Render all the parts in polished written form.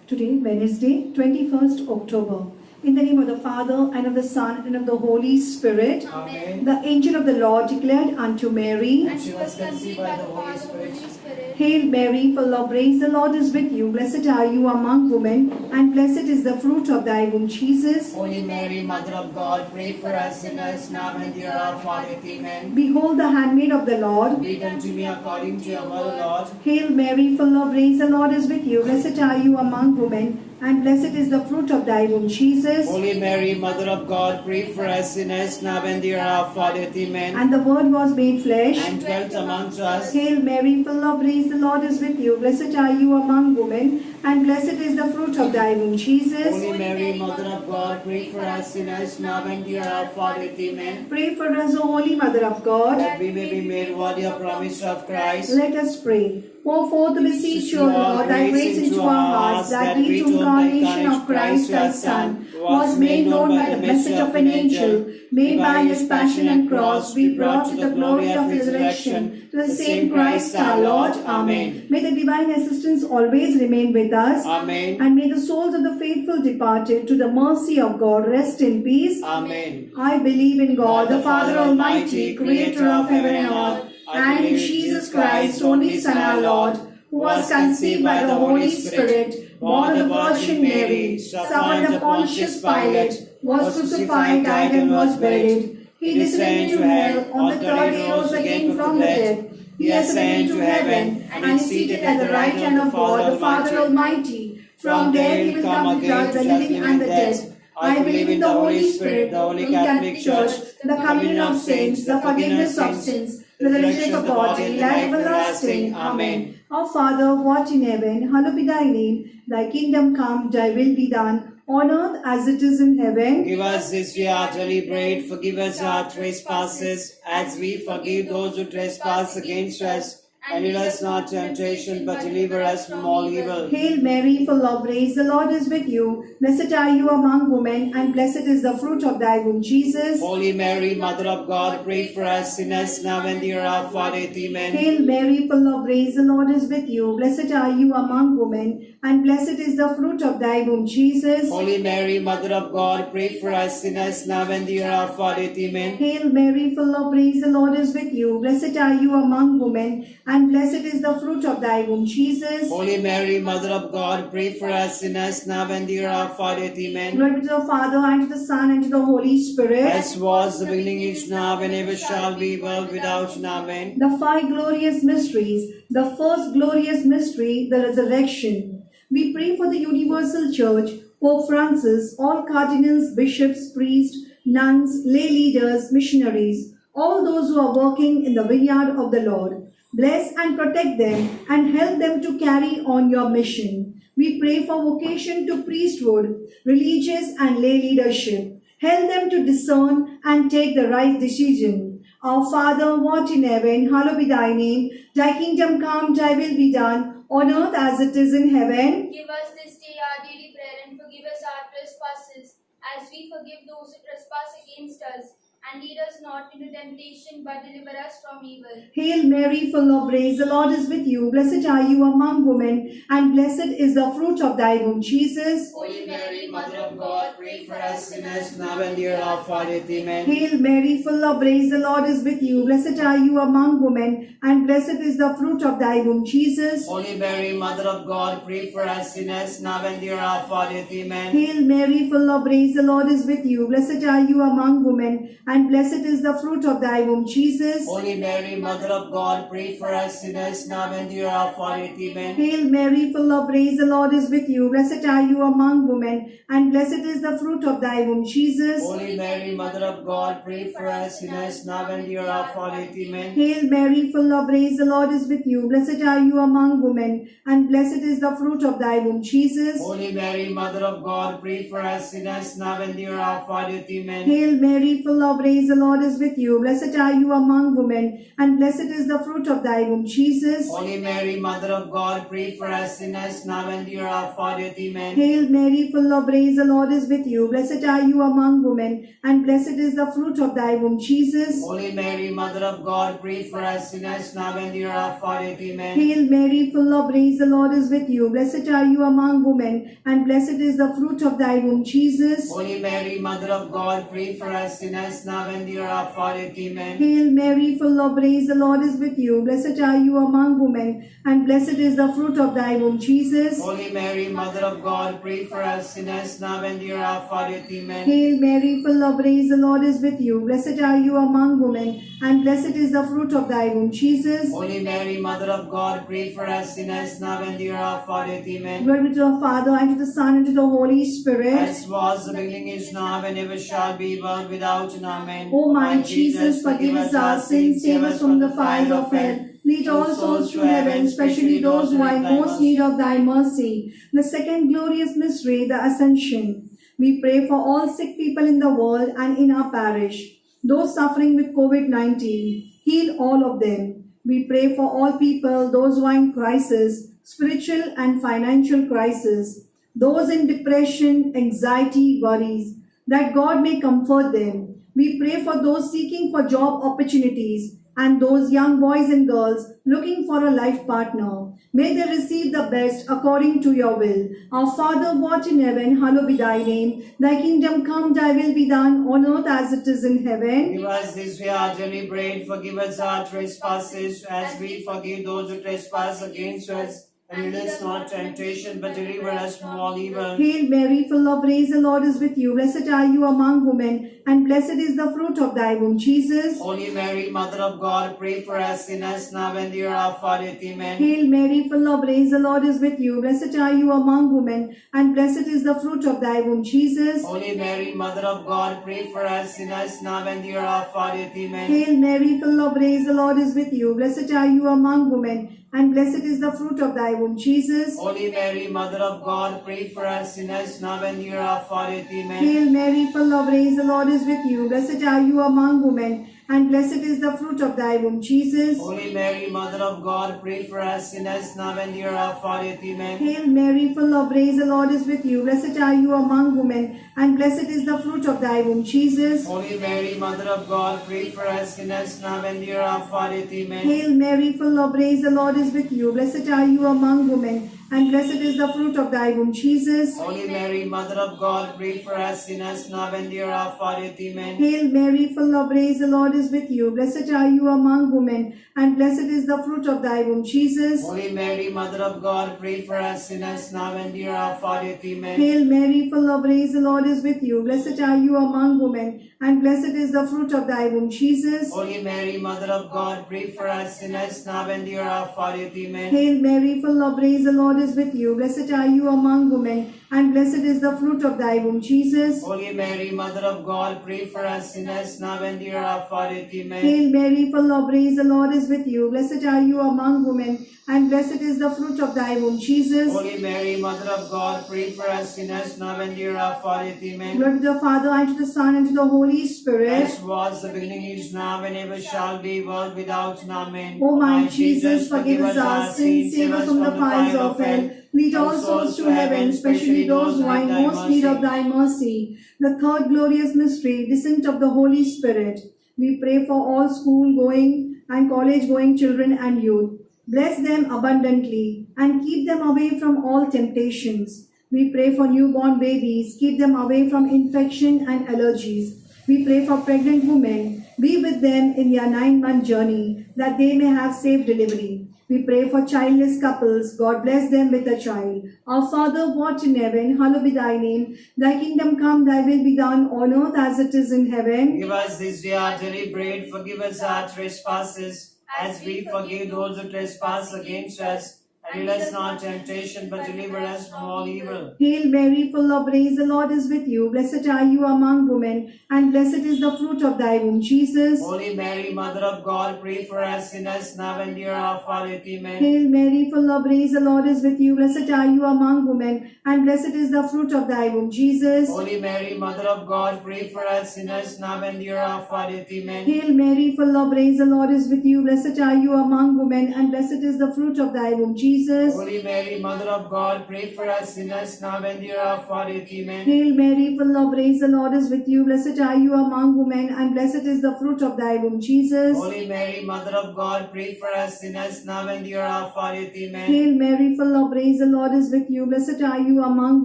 Today, Wednesday, 21st October. In the name of the Father, and of the Son, and of the Holy Spirit. Amen. The angel of the Lord declared unto Mary, And she was conceived by the Holy Spirit. Hail Mary, full of grace, the Lord is with you. Blessed are you among women, and blessed is the fruit of thy womb, Jesus. Holy Mary, Mother of God, pray for us sinners now and at the hour of our death. Amen. Behold the handmaid of the Lord. Be done to me according to your word, Lord. Hail Mary, full of grace, the Lord is with you. Blessed are you among women, and blessed is the fruit of thy womb, Jesus. Holy Mary, Mother of God, pray for us sinners now and at the hour of our death. Amen. And the Word was made flesh. And dwelt amongst us. Hail Mary, full of grace, the Lord is with you. Blessed are you among women, and blessed is the fruit of thy womb, Jesus. Holy Mary, Mother of God, pray for us sinners now and at the hour of our death. Amen. Pray for us, O Holy Mother of God. That we may be made worthy of promise of Christ. Let us pray. Pour forth, beseech you, O Lord, thy grace into our hearts, that we, to incarnation of Christ thy Son, was made known by the message of an angel, made by his passion and cross, be brought to the glory of his resurrection, to the same Christ our Lord. Amen. May the divine assistance always remain with us. Amen. And may the souls of the faithful departed to the mercy of God rest in peace. Amen. I believe in God, the Father Almighty, creator of heaven and earth, and in Jesus Christ, only Son, our Lord, who was conceived by the Holy Spirit, born of the Virgin Mary, suffered under Pontius Pilate, was crucified, died, and was buried. He descended into hell. On the third day rose again from the dead. He ascended into heaven, and is seated at the right hand of God, the Father Almighty. From there he will come to judge the living and the dead. I believe in the Holy Spirit, the Holy Catholic Church, the communion of saints, the forgiveness of sins, the resurrection of the body, life everlasting. Amen. Our Father, who art in heaven, hallowed be thy name. Thy kingdom come, thy will be done, on earth as it is in heaven. Give us this day our daily bread. Forgive us our trespasses, as we forgive those who trespass against us. And lead us not to temptation, but deliver us from all evil. Hail Mary, full of grace, the Lord is with you. Blessed are you among women, and blessed is the fruit of thy womb, Jesus. Holy Mary, Mother of God, pray for us sinners now and at the hour of our death. Amen. Hail Mary, full of grace, the Lord is with you. Blessed are you among women, and blessed is the fruit of thy womb, Jesus. Holy Mary, Mother of God, pray for us sinners now and at the hour of our death. Amen. Hail Mary, full of grace, the Lord is with you. Blessed are you among women, and blessed is the fruit of thy womb, Jesus. Holy Mary, Mother of God, pray for us sinners now and at the hour of our death. Amen. Glory be to the Father, and to the Son, and to the Holy Spirit. As was the beginning, is now, and ever shall be, world without end. Amen. The five glorious mysteries. The first glorious mystery, the resurrection. We pray for the universal church, Pope Francis, all cardinals, bishops, priests, nuns, lay leaders, missionaries, all those who are working in the vineyard of the Lord. Bless and protect them and help them to carry on your mission. We pray for vocation to priesthood, religious and lay leadership. Help them to discern and take the right decision. Our Father, who art in heaven, hallowed be thy name. Thy kingdom come, thy will be done, on earth as it is in heaven. Give us this day our daily bread, and forgive us our trespasses, as we forgive those who trespass against us. And lead us not into temptation, but deliver us from evil. Hail Mary, full of grace, the Lord is with you. Blessed are you among women, and blessed is the fruit of thy womb, Jesus. Holy Mary, Mother of God, pray for us sinners now and at the hour of our death. Amen. Hail Mary, full of grace, the Lord is with you. Blessed are you among women, and blessed is the fruit of thy womb, Jesus. Holy Mary, Mother of God, pray for us sinners now and at the hour of our death. Amen. Hail Mary, full of grace, the Lord is with you. Blessed are you among women, and blessed is the fruit of thy womb, Jesus. Holy Mary, Mother of God, pray for us sinners now and at the hour of our death. Amen. Hail Mary, full of grace, the Lord is with you. Blessed are you among women, and blessed is the fruit of thy womb, Jesus. Holy Mary, Mother of God, pray for us sinners now and at the hour of our death. Amen. Hail Mary, full of grace, the Lord is with you. Blessed are you among women, and blessed is the fruit of thy womb, Jesus. Holy Mary, Mother of God, pray for us sinners now and at the hour of our death. Amen. Hail Mary, full of grace, praise the Lord is with you. Blessed are you among women, and blessed is the fruit of thy womb, Jesus. Holy Mary, Mother of God, pray for us sinners, now and at the hour of our death. Amen. Hail Mary, full of grace, the Lord is with you. Blessed are you among women, and blessed is the fruit of thy womb, Jesus. Holy Mary, Mother of God, pray for us sinners, now and at the hour of our death. Amen. Hail Mary, full of grace, the Lord is with you. Blessed are you among women, and blessed is the fruit of thy womb, Jesus. Holy Mary, Mother of God, pray for us sinners, now and at the hour of our death. Amen. Hail Mary, full of grace, the Lord is with you. Blessed are you among women, and blessed is the fruit of thy womb, Jesus. Holy Mary, Mother of God, pray for us sinners, now and at the hour of our death. Amen. Hail Mary, full of grace, the Lord is with you. Blessed are you among women, and blessed is the fruit of thy womb, Jesus. Holy Mary, Mother of God, pray for us sinners, now and at the hour of our death. Amen. Glory be to the Father, and to the Son, and to the Holy Spirit. As was the beginning, is now, and ever shall be, world without end. Amen. O my Jesus, forgive us our sins, save us from the fires of hell. Lead all souls to heaven, especially those who are in most need of thy mercy. The second glorious mystery, the Ascension. We pray for all sick people in the world and in our parish. Those suffering with COVID-19, heal all of them. We pray for all people, those who are in crisis, spiritual and financial crisis, those in depression, anxiety, worries, that God may comfort them. We pray for those seeking for job opportunities and those young boys and girls looking for a life partner. May they receive the best according to your will. Our Father who art in heaven, hallowed be thy name. Thy kingdom come, thy will be done on earth as it is in heaven. Give us this day our daily bread, forgive us our trespasses, as we forgive those who trespass against us. And lead us not to temptation, but deliver us from all evil. Hail Mary, full of grace, the Lord is with you. Blessed are you among women, and blessed is the fruit of thy womb, Jesus. Holy Mary, Mother of God, pray for us sinners, now and at the hour of our death. Amen. Hail Mary, full of grace, the Lord is with you. Blessed are you among women, and blessed is the fruit of thy womb, Jesus. Holy Mary, Mother of God, pray for us sinners, now and at the hour of our death. Amen. Hail Mary, full of grace, the Lord is with you. Blessed are you among women, and blessed is the fruit of thy womb, Jesus. Holy Mary, Mother of God, pray for us sinners, now and at the hour of our death. Amen. Hail Mary, full of grace, the Lord is with you. Blessed are you among women, and blessed is the fruit of thy womb, Jesus. Holy Mary, Mother of God, pray for us sinners, now and at the hour of our death. Amen. Hail Mary, full of grace, the Lord is with you. Blessed are you among women, and blessed is the fruit of thy womb, Jesus. Holy Mary, Mother of God, pray for us sinners, now and at the hour of our death. Amen. Hail Mary, full of grace, the Lord is with you. Blessed are you among women, and blessed is the fruit of thy womb, Jesus. Holy Mary, Mother of God, pray for us sinners, now and at the hour of our death. Amen. Hail Mary, full of grace, the Lord is with you. Blessed are you among women, and blessed is the fruit of thy womb, Jesus. Holy Mary, Mother of God, pray for us sinners, now and at the hour of our death. Amen. Hail Mary, full of grace, the Lord is with you. Blessed are you among women, and blessed is the fruit of thy womb, Jesus. Holy Mary, Mother of God, pray for us sinners, now and at the hour of our death. Amen. Hail Mary, full of grace, the Lord is with you. Blessed are you among women, and blessed is the fruit of thy womb, Jesus. Holy Mary, Mother of God, pray for us sinners, now and at the hour of our death. Amen. Hail Mary, full of grace, the Lord is with you. Blessed are you among women, and blessed is the fruit of thy womb, Jesus. Holy Mary, Mother of God, pray for us sinners, now and at the hour of our death. Amen. Glory to the Father, and to the Son, and to the Holy Spirit. As was the beginning, is now, and ever shall be, world without end. Amen. O my Jesus, forgive us our sins, save us from the fires of hell. Lead all souls to heaven, especially those who are in most need of thy mercy. The third glorious mystery, descent of the Holy Spirit. We pray for all school-going and college-going children and youth. Bless them abundantly and keep them away from all temptations. We pray for newborn babies, keep them away from infection and allergies. We pray for pregnant women, be with them in their 9-month journey, that they may have safe delivery. We pray for childless couples, God bless them with a child. Our Father who art in heaven, hallowed be thy name. Thy kingdom come, thy will be done on earth as it is in heaven. Give us this day our daily bread, forgive us our trespasses, as we forgive those who trespass against us. and lead us not into temptation, but deliver us from all evil. Hail Mary, full of grace, the Lord is with you. Blessed are you among women, and blessed is the fruit of thy womb, Jesus. Holy Mary, Mother of God, pray for us sinners, now and at the hour of our death. Amen. Hail Mary, full of grace, the Lord is with you. Blessed are you among women, and blessed is the fruit of thy womb, Jesus. Holy Mary, Mother of God, pray for us sinners, now and at the hour of our death. Amen. Hail Mary, full of grace, the Lord is with you. Blessed are you among women, and blessed is the fruit of thy womb, Jesus. Holy Mary, Mother of God, pray for us sinners, now and at the hour of our death. Amen. Hail Mary, full of grace, the Lord is with you. Blessed are you among women, and blessed is the fruit of thy womb, Jesus. Holy Mary, Mother of God, pray for us sinners, now and at the hour of our death. Amen. Hail Mary, full of grace, the Lord is with you. Blessed are you among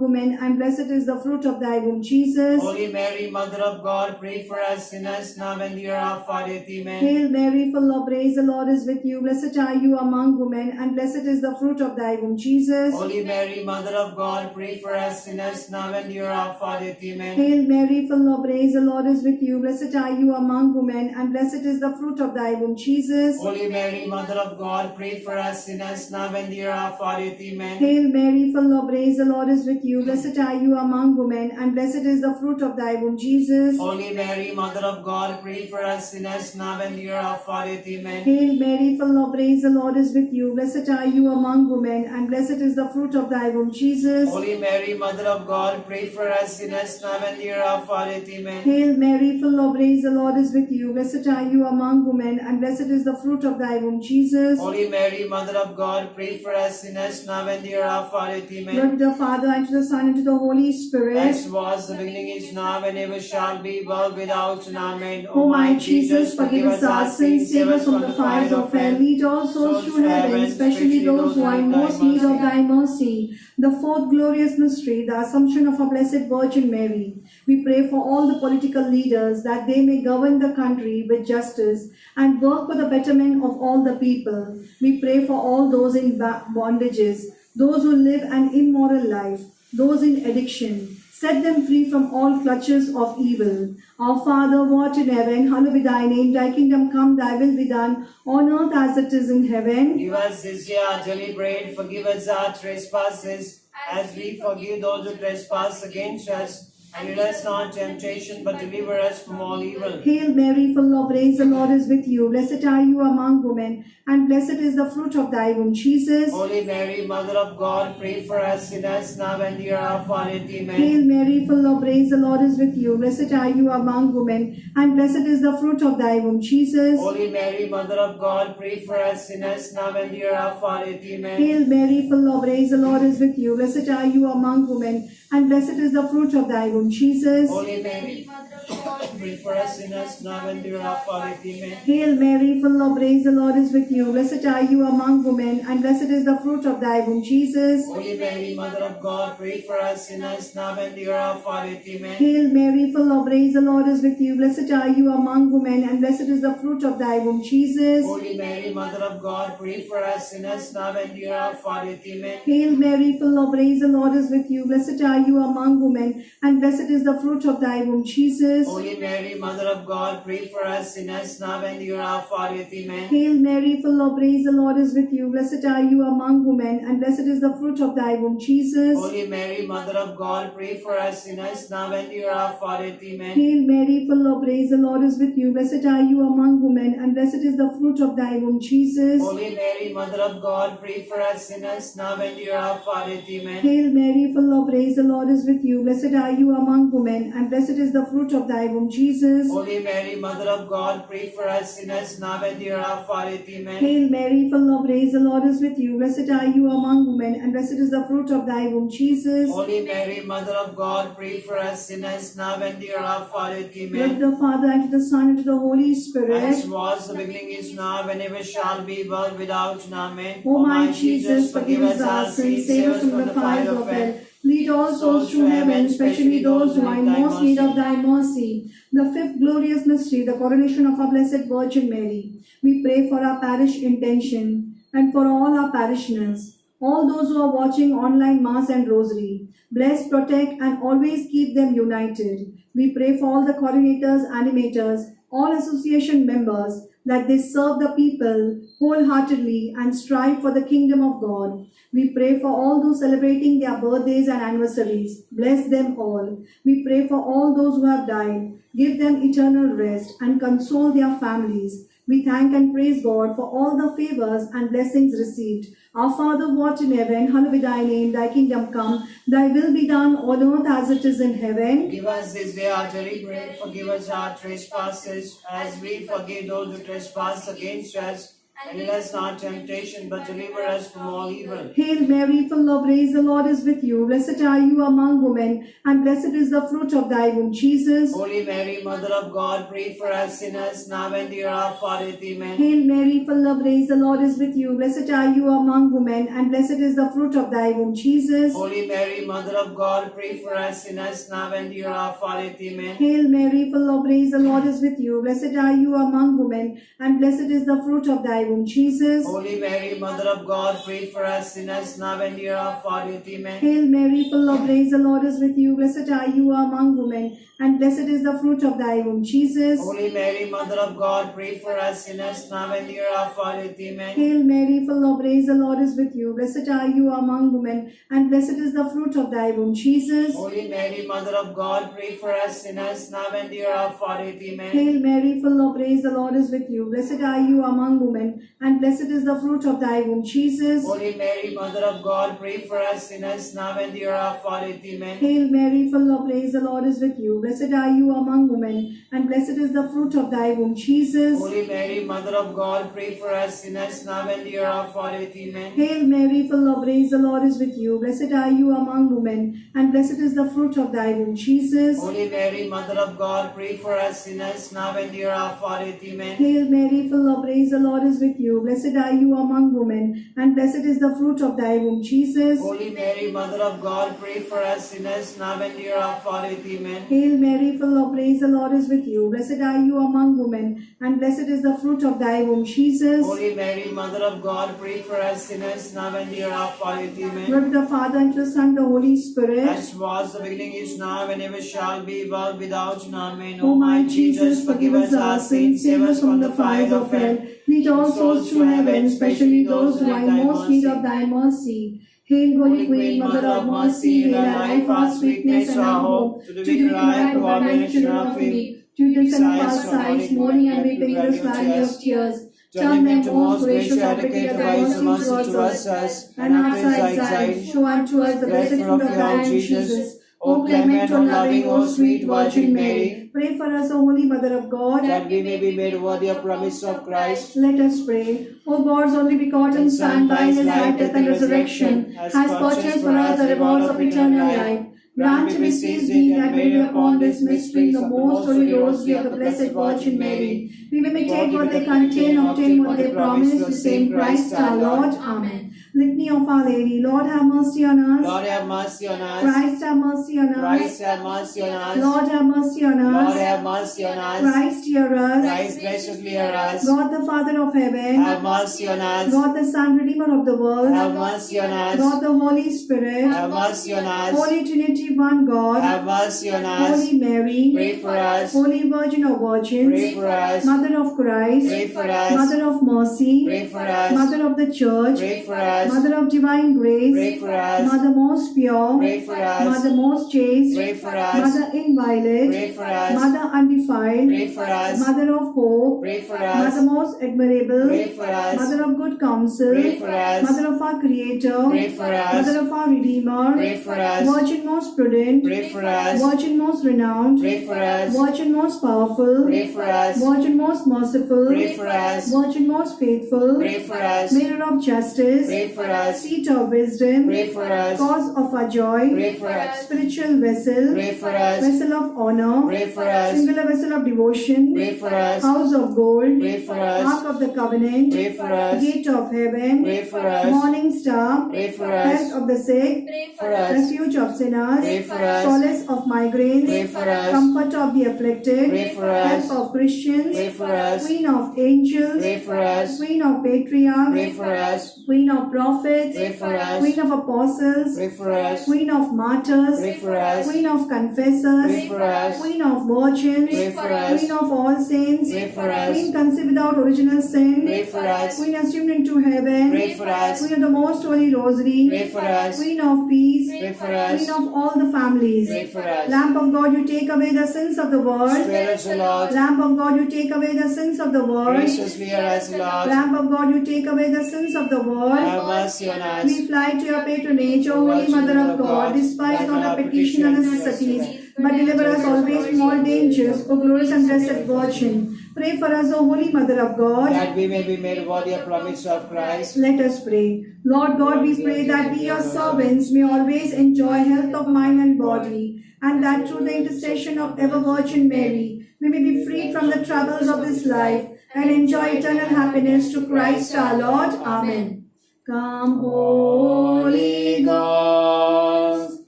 women, and blessed is the fruit of thy womb, Jesus. Holy Mary, Mother of God, pray for us sinners, now and at the hour of our death. Amen. Hail Mary, full of grace, the Lord is with you. Blessed are you among women, and blessed is the fruit of thy womb, Jesus. Holy Mary, Mother of God, pray for us sinners, now and at the hour of our death. Amen. Hail Mary, full of grace, the Lord is with you. Blessed are you among women, and blessed is the fruit of thy womb, Jesus. Holy Mary, Mother of God, pray for us sinners, now and at the hour of our death. Amen. Hail Mary, full of grace, the Lord is with you. Blessed are you among women, and blessed is the fruit of thy womb, Jesus. Holy Mary, Mother of God, pray for us sinners, now and at the hour of our death. Amen. Hail Mary, full of grace, the Lord is with you. Blessed are you among women, and blessed is the fruit of thy womb, Jesus. Holy Mary, Mother of God, pray for us sinners, now and at the hour of our death. Amen. Hail Mary, full of grace, the Lord is with you. Blessed are you among women, and blessed is the fruit of thy womb, Jesus. Holy Mary, Mother of God, pray for us sinners, now and at the hour of our death. Amen. Glory to the Father, and to the Son, and to the Holy Spirit. As was the beginning, is now, and ever shall be, world without end. Amen. O my Jesus, forgive us our sins, save us from the fires of hell, lead all souls to heaven, especially those who are in most need of thy mercy. The fourth glorious mystery, the Assumption of our Blessed Virgin Mary. We pray for all the political leaders that they may govern the country with justice and work for the betterment of all the people. We pray for all those in bondages, those who live an immoral life, those in addiction. Set them free from all clutches of evil. Our Father, who art in heaven, hallowed be thy name. Thy kingdom come, thy will be done, on earth as it is in heaven. Give us this day our daily bread, forgive us our trespasses, as we forgive those who trespass against us. And lead us not into temptation, but deliver us from all evil. Hail Mary, full of grace, the Lord is with you. Blessed are you among women, and blessed is the fruit of thy womb, Jesus. Holy Mary, Mother of God, pray for us sinners, now and at the hour of our death. Amen. Hail Mary, full of grace, the Lord is with you. Blessed are you among women, and blessed is the fruit of thy womb, Jesus. Holy Mary, Mother of God, pray for us sinners, now and at the hour of our death. Amen. Hail Mary, full of grace, the Lord is with you. Blessed are you among women, and blessed is the fruit of thy womb, Jesus. Holy Mary, Mother of God, pray for us sinners, now and at the hour of our death. Amen. Hail Mary, full of grace, the Lord is with you. Blessed are you among women, and blessed is the fruit of thy womb, Jesus. Holy Mary, Mother of God, pray for us sinners, now and at the hour of our death. Amen. Hail Mary, full of grace, the Lord is with you. Blessed are you among women, and blessed is the fruit of thy womb, Jesus. Holy Mary, Mother of God, pray for us sinners, now and at the hour of our death. Amen. Hail Mary, full of grace, the Lord is with you. Blessed are you among women, and blessed is the fruit of thy womb, Jesus. Holy Mary, Mother of God, pray for us sinners, now and at the hour of our death. Amen. Hail Mary, full of grace, the Lord is with you. Blessed are you among women, and blessed is the fruit of thy womb, Jesus. Holy Mary, Mother of God, pray for us sinners, now and at the hour of our death. Amen. Hail Mary, full of grace, the Lord is with you. Blessed are you among women, and blessed is the fruit of thy womb, Jesus. Holy Mary, Mother of God, pray for us sinners, now and at the hour of our death. Amen. Hail Mary, full of grace, the Lord is with you. Blessed are you among women, and blessed is the fruit of thy womb, Jesus. Holy Mary, Mother of God, pray for us sinners, now and at the hour of our death. Amen. Hail Mary, full of grace, the Lord is with you. Blessed are you among women, and blessed is the fruit of thy womb, Jesus. Holy Mary, Mother of God, pray for us sinners, now and at the hour of our death. Glory Amen. to the Father, and to the Son, and to the Holy Spirit. As was the beginning, is now, and ever shall be, world without end. Amen. O my Jesus, forgive us our sins, save us from the fires of hell. Lead all souls to heaven, especially those who are in most need of thy mercy. The fifth glorious mystery, the coronation of our Blessed Virgin Mary. We pray for our parish intention and for all our parishioners, all those who are watching online Mass and Rosary. Bless, protect, and always keep them united. We pray for all the coordinators, animators, all association members, that they serve the people wholeheartedly and strive for the kingdom of God. We pray for all those celebrating their birthdays and anniversaries. Bless them all. We pray for all those who have died. Give them eternal rest and console their families. We thank and praise God for all the favors and blessings received. Our Father who art in heaven, hallowed be thy name, thy kingdom come, thy will be done on earth as it is in heaven. Give us this day our daily bread, forgive us our trespasses, as we forgive those who trespass against us. And lead us not into temptation, but deliver us from all evil. Hail Mary, full of grace, the Lord is with you. Blessed are you among women, and blessed is the fruit of thy womb, Jesus. Holy Mary, Mother of God, pray for us sinners, now and the hour of our death. Amen. Hail Mary, full of grace, the Lord is with you. Blessed are you among women, and blessed is the fruit of thy womb, Jesus. Holy Mary, Mother of God, pray for us sinners, now and the hour of our death. Amen. Hail Mary, full of grace, the Lord is with you. Blessed are you among women, and blessed is the fruit of thy womb, Jesus. Holy Mary, Mother of God, pray for us sinners, now and the hour of our death. Amen. Hail Mary, full of grace, the Lord is with you. Blessed are you among women, and blessed is the fruit of thy womb, Jesus. Holy Mary, Mother of God, pray for us sinners, now and the hour of our death. Amen. Hail Mary, full of grace, the Lord is with you. Blessed are you among women, and blessed is the fruit of thy womb, Jesus. Holy Mary, Mother of God, pray for us sinners, now and the hour of our death. Amen. Hail Mary, full of grace, the Lord is with you. Blessed are you among women, and blessed is the fruit of thy womb, Jesus. Holy Mary, Mother of God, pray for us sinners, now and the hour of our death. Amen. Hail Mary, full of grace, the Lord is with you. Blessed are you among women, and blessed is the fruit of thy womb, Jesus. Holy Mary, Mother of God, pray for us sinners, now and the hour of our death. Amen. Hail Mary, full of grace, the Lord is with you. Blessed are you among women, and blessed is the fruit of thy womb, Jesus. Holy Mary, Mother of God, pray for us sinners, now and the hour of our death. Amen. Hail Mary, full of grace, the Lord is with you. Blessed are you among women, and blessed is the fruit of thy womb, Jesus. Holy Mary, Mother of God, pray for us sinners, now and the hour of our death. Amen. Hail Mary, full of grace, the Lord is with you. Blessed are you among women, and blessed is the fruit of thy womb, Jesus. Holy Mary, Mother of God, pray for us sinners, now and the hour of our death. Amen. Glory to the Father, and to the Son, and the Holy Spirit. As was the beginning, is now, and ever shall be, world without end. Amen. O my Jesus, forgive us our sins, save us from the fires of hell. Lead all souls to heaven, especially those who are in most need of thy mercy. Hail, Holy Queen, Mother of Mercy, hail our life, our sweetness, and our hope. To thee we cry, poor banished children of Eve. To thee send our sighs, mourning and weeping in this valley of tears. Turn then, most gracious advocate, thy mercy towards us, and after exile, show unto us the blessed fruit of thy womb, Jesus. O clement, O loving, O sweet Virgin Mary, pray for us, O Holy Mother of God, that we may be made worthy of promise of Christ. Let us pray. O God's only begotten Son, by his life, death, and resurrection, has purchased for us the rewards of eternal life. Grant to beseech thee that may upon this mystery the most holy rosary of the Blessed Virgin Mary, we may imitate what they contain, obtain what they promise, the same Christ our Lord. Amen. Litany of Our Lady. Lord, have mercy on us. Lord, have mercy on us. Christ, have mercy on us. Christ, have mercy on us. Lord, have mercy on us. Lord, have mercy on us. Christ, hear us. Christ, graciously hear us. God, the Father of heaven. Have mercy on us. God, the Son, Redeemer of the world. Have mercy on us. God, the Holy Spirit. Have mercy on us. Holy Trinity, one God. Have mercy on us. Holy Mary. Pray for us. Holy Virgin of Virgins. Pray for us. Mother of Christ. Pray for us. Mother of mercy. Pray for us. Mother of the Church. Pray for us. Mother of divine grace. Pray for us. Mother most pure. Pray for us. Mother most chaste. Pray for us. Mother inviolate. Pray for us. Mother undefiled. Pray for us. Mother of hope. Pray for Mother us. most admirable. Pray for us. Mother of good counsel. Pray for us. Mother of our Creator. Pray for us. Mother of our Redeemer. Pray for us. Virgin most prudent. Pray for us. Virgin most renowned. Pray for us. Virgin most powerful. Pray for us. Virgin most merciful. Pray for us. Virgin most faithful. Pray for us. Mirror of justice. Pray for us. Seat of wisdom. Pray for us. Cause of our joy. Pray for us. Spiritual vessel. Pray for us. Vessel of honor. Pray for us. Singular vessel of devotion. Pray for us. House of gold. Pray for us. Ark of the covenant. Pray for us. Gate of heaven. Pray for us. Morning star. Pray for Health us. of the sick. Pray For for us. us. Refuge of sinners. Pray for us. Solace of migraines. Pray for us. Comfort of the afflicted. Pray for us. Help of Christians. Pray for us. Queen of angels. Pray for us. Queen of patriarchs. Pray for us. Queen of prophets, pray for us, Queen of apostles, pray for us, Queen of martyrs, pray for us, Queen of confessors, pray for us, Queen of virgins, pray for us, Queen of all saints, pray for us, Queen conceived without original sin, pray for us, Queen assumed into heaven, pray for us, Queen of the most holy rosary, pray for us, Queen of peace, pray for us, Queen of all the families. pray for us. Lamb of God, you take away the sins of the world. Spare us, O Lord, Lamb of God, you take away the sins of the world. graciously hear us, O Lord, Lamb of God, you take away the sins of the world. have mercy on us. We fly to your patronage, O Holy Mother of God. Despise not our petition and necessities, but deliver us always from all dangers, O glorious and blessed Virgin. Pray for us, O Holy Mother of God, that we may be made worthy of promise of Christ. Let us pray. Lord God, we pray that we, your servants, may always enjoy health of mind and body, and that through the intercession of ever Virgin Mary, we may be freed from the troubles of this life and enjoy eternal happiness through Christ our Lord. Amen. Come, Holy Ghost,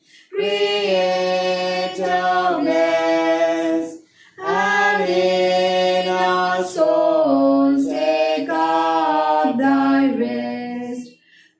Creator bless, and in our souls take up thy rest.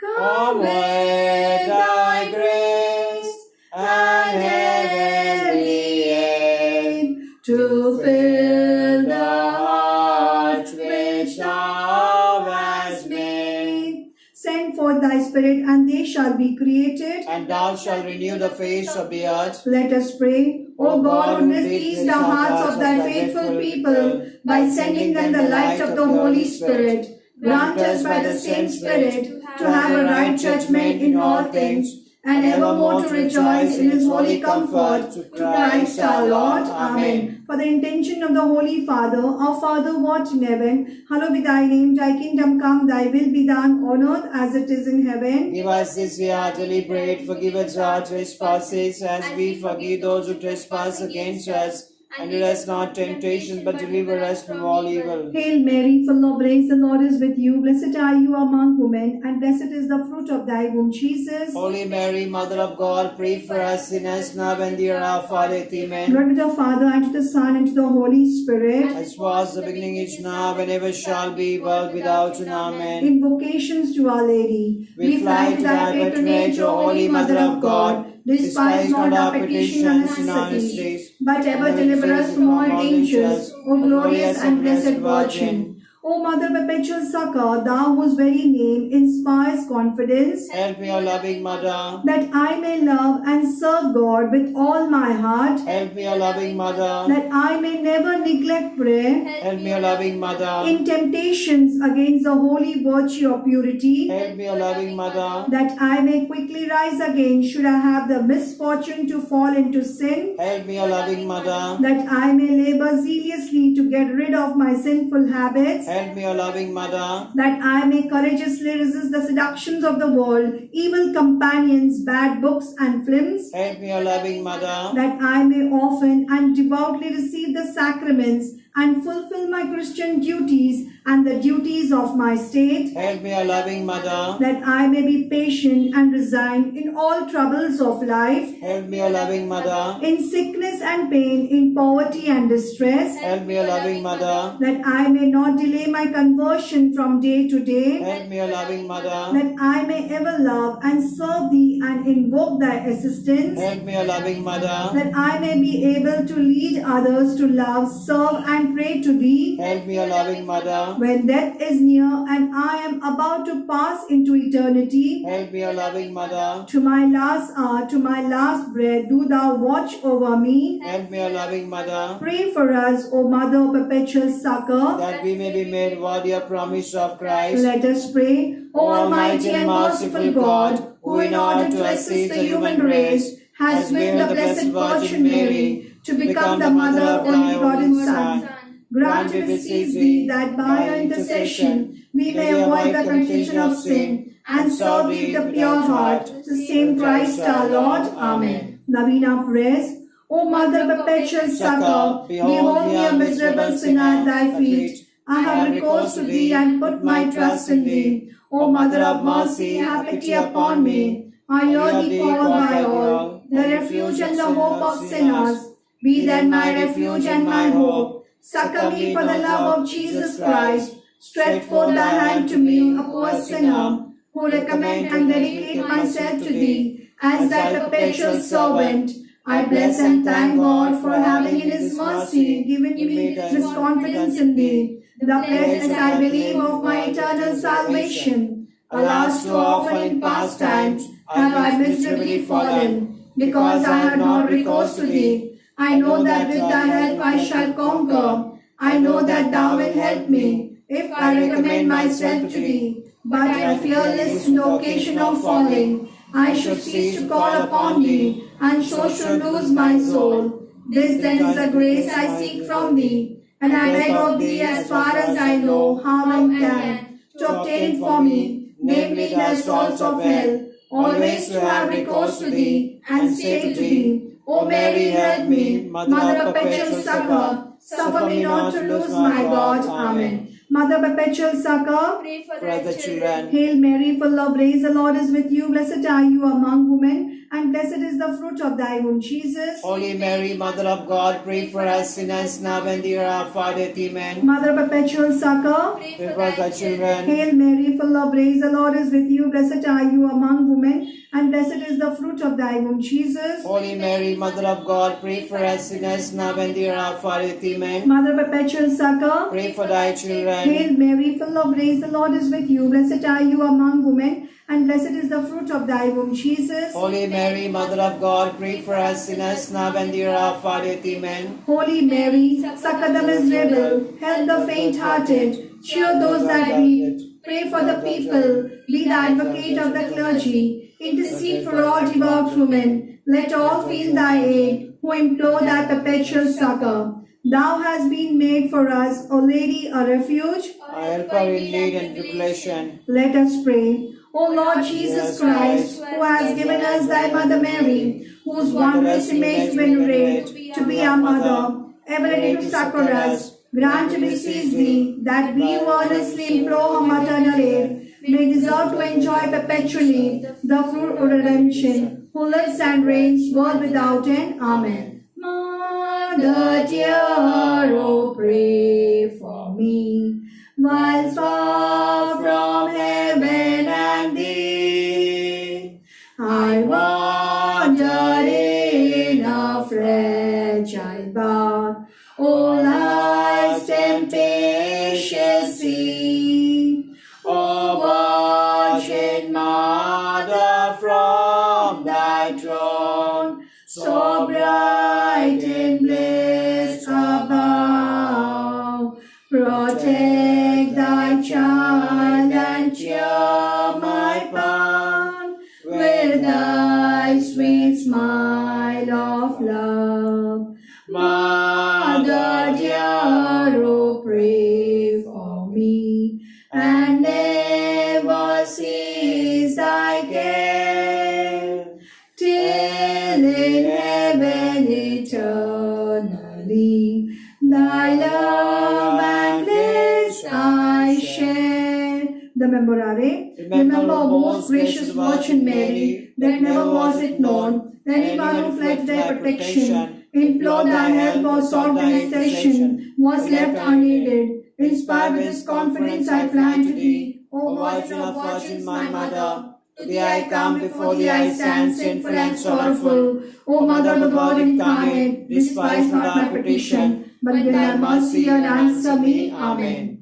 Come with thy grace and heavenly aid to fill the heart which thou hast made. Send forth thy Spirit, and they shall be created, And thou shalt renew the face of the earth. Let us pray. O God, who didst ease the hearts of thy faithful people by sending them the light of the Holy Spirit, grant us by the same Spirit to have a right judgment in all things, and evermore to rejoice in his holy comfort, through Christ our Lord. Amen. For the intention of the Holy Father, our Father who art in heaven, hallowed be thy name, thy kingdom come, thy will be done on earth as it is in heaven. Give us this day our daily bread, forgive us our trespasses, as we forgive those who trespass against us. And lead us not into temptation, but deliver us from all evil. Hail Mary, full of grace, the Lord is with you. Blessed are you among women, and blessed is the fruit of thy womb, Jesus. Holy Mary, Mother of God, pray for us sinners now and the hour of our death. Amen. Glory to the Father, and to the Son, and to the Holy Spirit. As was the beginning, is now, and ever shall be, world without end. Amen. Invocations to Our Lady. We fly to thy patronage, O Holy Mother of God. Despise not our petition and necessities, but ever deliver us from all dangers, O glorious and blessed Virgin. O Mother perpetual succor, thou whose very name inspires confidence, Help me, O loving Mother. that I may love and serve God with all my heart, Help me, O loving Mother. that I may never neglect prayer Help me, O loving Mother. in temptations against the holy virtue of purity, Help me, O loving Mother. that I may quickly rise again should I have the misfortune to fall into sin, Help me, O loving Mother. that I may labor zealously to get rid of my sinful habits, Help me, O loving Mother. that I may courageously resist the seductions of the world, evil companions, bad books and films, Help me, O loving Mother. that I may often and devoutly receive the sacraments and fulfill my Christian duties and the duties of my state, Help me, O loving Mother. that I may be patient and resigned in all troubles of life, Help me, O loving Mother. in sickness and pain, in poverty and distress, Help me, O loving Mother. that I may not delay my conversion from day to day, Help me, O loving Mother. that I may ever love and serve thee and invoke thy assistance, Help me, O loving Mother. that I may be able to lead others to love, serve and pray to thee, Help me, O loving Mother. when death is near and I am about to pass into eternity. Help me, O loving Mother. To my last hour, to my last breath, do thou watch over me. Help me, O loving Mother. Pray for us, O Mother of perpetual succor. That we may be made worthy of promise of Christ. Let us pray. O Almighty and merciful God, who in order to assist the human race has willed the Blessed Virgin Mary to become the mother of the only begotten Son, grant, we beseech thee, that by her intercession we may avoid the confusion of sin and serve thee with a pure heart, the same Christ our Lord. Amen. Novena prayers. O Mother perpetual succor, behold me a miserable sinner at thy feet. I have recourse to thee and put my trust in thee. O Mother of mercy, have pity upon me. I hear thee called by all, the refuge and the hope of sinners. Be then my refuge and my hope. Succor me for the love of Jesus Christ. Stretch forth thy hand to me, a poor sinner. who recommend and dedicate myself to Thee as Thy perpetual servant. I bless and thank God for having in His mercy given me this confidence in Thee, the pledge as I believe of my eternal salvation. Alas, too often in past times have I miserably fallen, because I had not recourse to Thee. I know that with Thy help I shall conquer. I know that Thou wilt help me, if I recommend myself to Thee. But if fearless in the occasion of falling, I should cease to call upon Thee, and so should lose my soul. This then is the grace I seek from Thee, and I beg of Thee as far as I know how I can, to obtain for me, namely the assaults of hell, always to have recourse to Thee, and say to Thee, O Mary, help me, Mother of perpetual succor, suffer me not to lose my God. Amen. Mother perpetual succor, Pray for For thy the children. Hail Mary, full of grace, the Lord is with you. Blessed are you among women, and blessed is the fruit of thy womb, Jesus. Holy Mary, Mother of God, pray for us sinners now and the hour of our death. Amen. Mother perpetual succor, Pray Pray for for thy the children. Hail Mary, full of grace, the Lord is with you. Blessed are you among women, and blessed is the fruit of thy womb, Jesus. Holy Mary, Mother of God, pray for us sinners now and the hour of our death. Amen. Mother perpetual succor, Pray for thy children. Hail Mary, full of grace, the Lord is with you. Blessed are you among women, and blessed is the fruit of thy womb, Jesus. Holy Mary, Mother of God, pray for us sinners now and the hour of our death. Amen. Holy Mary, succor the miserable, help the faint-hearted, cheer those that weep, pray for the people, be the advocate of the clergy, intercede for all devout women. Let all feel thy aid, who implore thy perpetual succor. Thou hast been made for us, O Lady, a refuge. Our helper in need and tribulation. Let us pray. O Lord Jesus Christ, who has given us thy Mother Mary, whose wondrous image venerate, to be our Mother, ever ready to succor us, grant to beseech thee that we who earnestly implore her maternal aid may deserve to enjoy perpetually the fruit of redemption, who lives and reigns world without end. Amen. Mother dear, oh pray for me, while far from heaven and thee, I wander in a fragile bark, O life's tempestuous sea. O Virgin Mother, from thy throne, so bright in bliss above, protect thy child and cheer my path with thy sweet smile of love. Mother dear, oh pray for me, and never cease thy care, till in heaven eternally thy love and bliss I share. The Memorare. Remember, O most gracious Virgin Mary, that never was it known that anyone who fled to thy protection, implored thy help or sought thy intercession, was left unaided. Inspired with this confidence I fly to thee, O Virgin of Virgins, my Mother. To thee I come, before thee I stand, sinful and sorrowful. O Mother of the God incarnate, despise not my petition, but in thy mercy and answer me. Amen.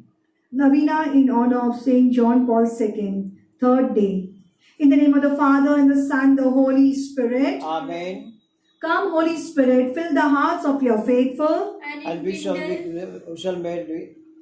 Novena in honor of Saint John Paul II, third day. In the name of the Father, and the Son, the Holy Spirit. Amen. Come, Holy Spirit, fill the hearts of your faithful, And we shall make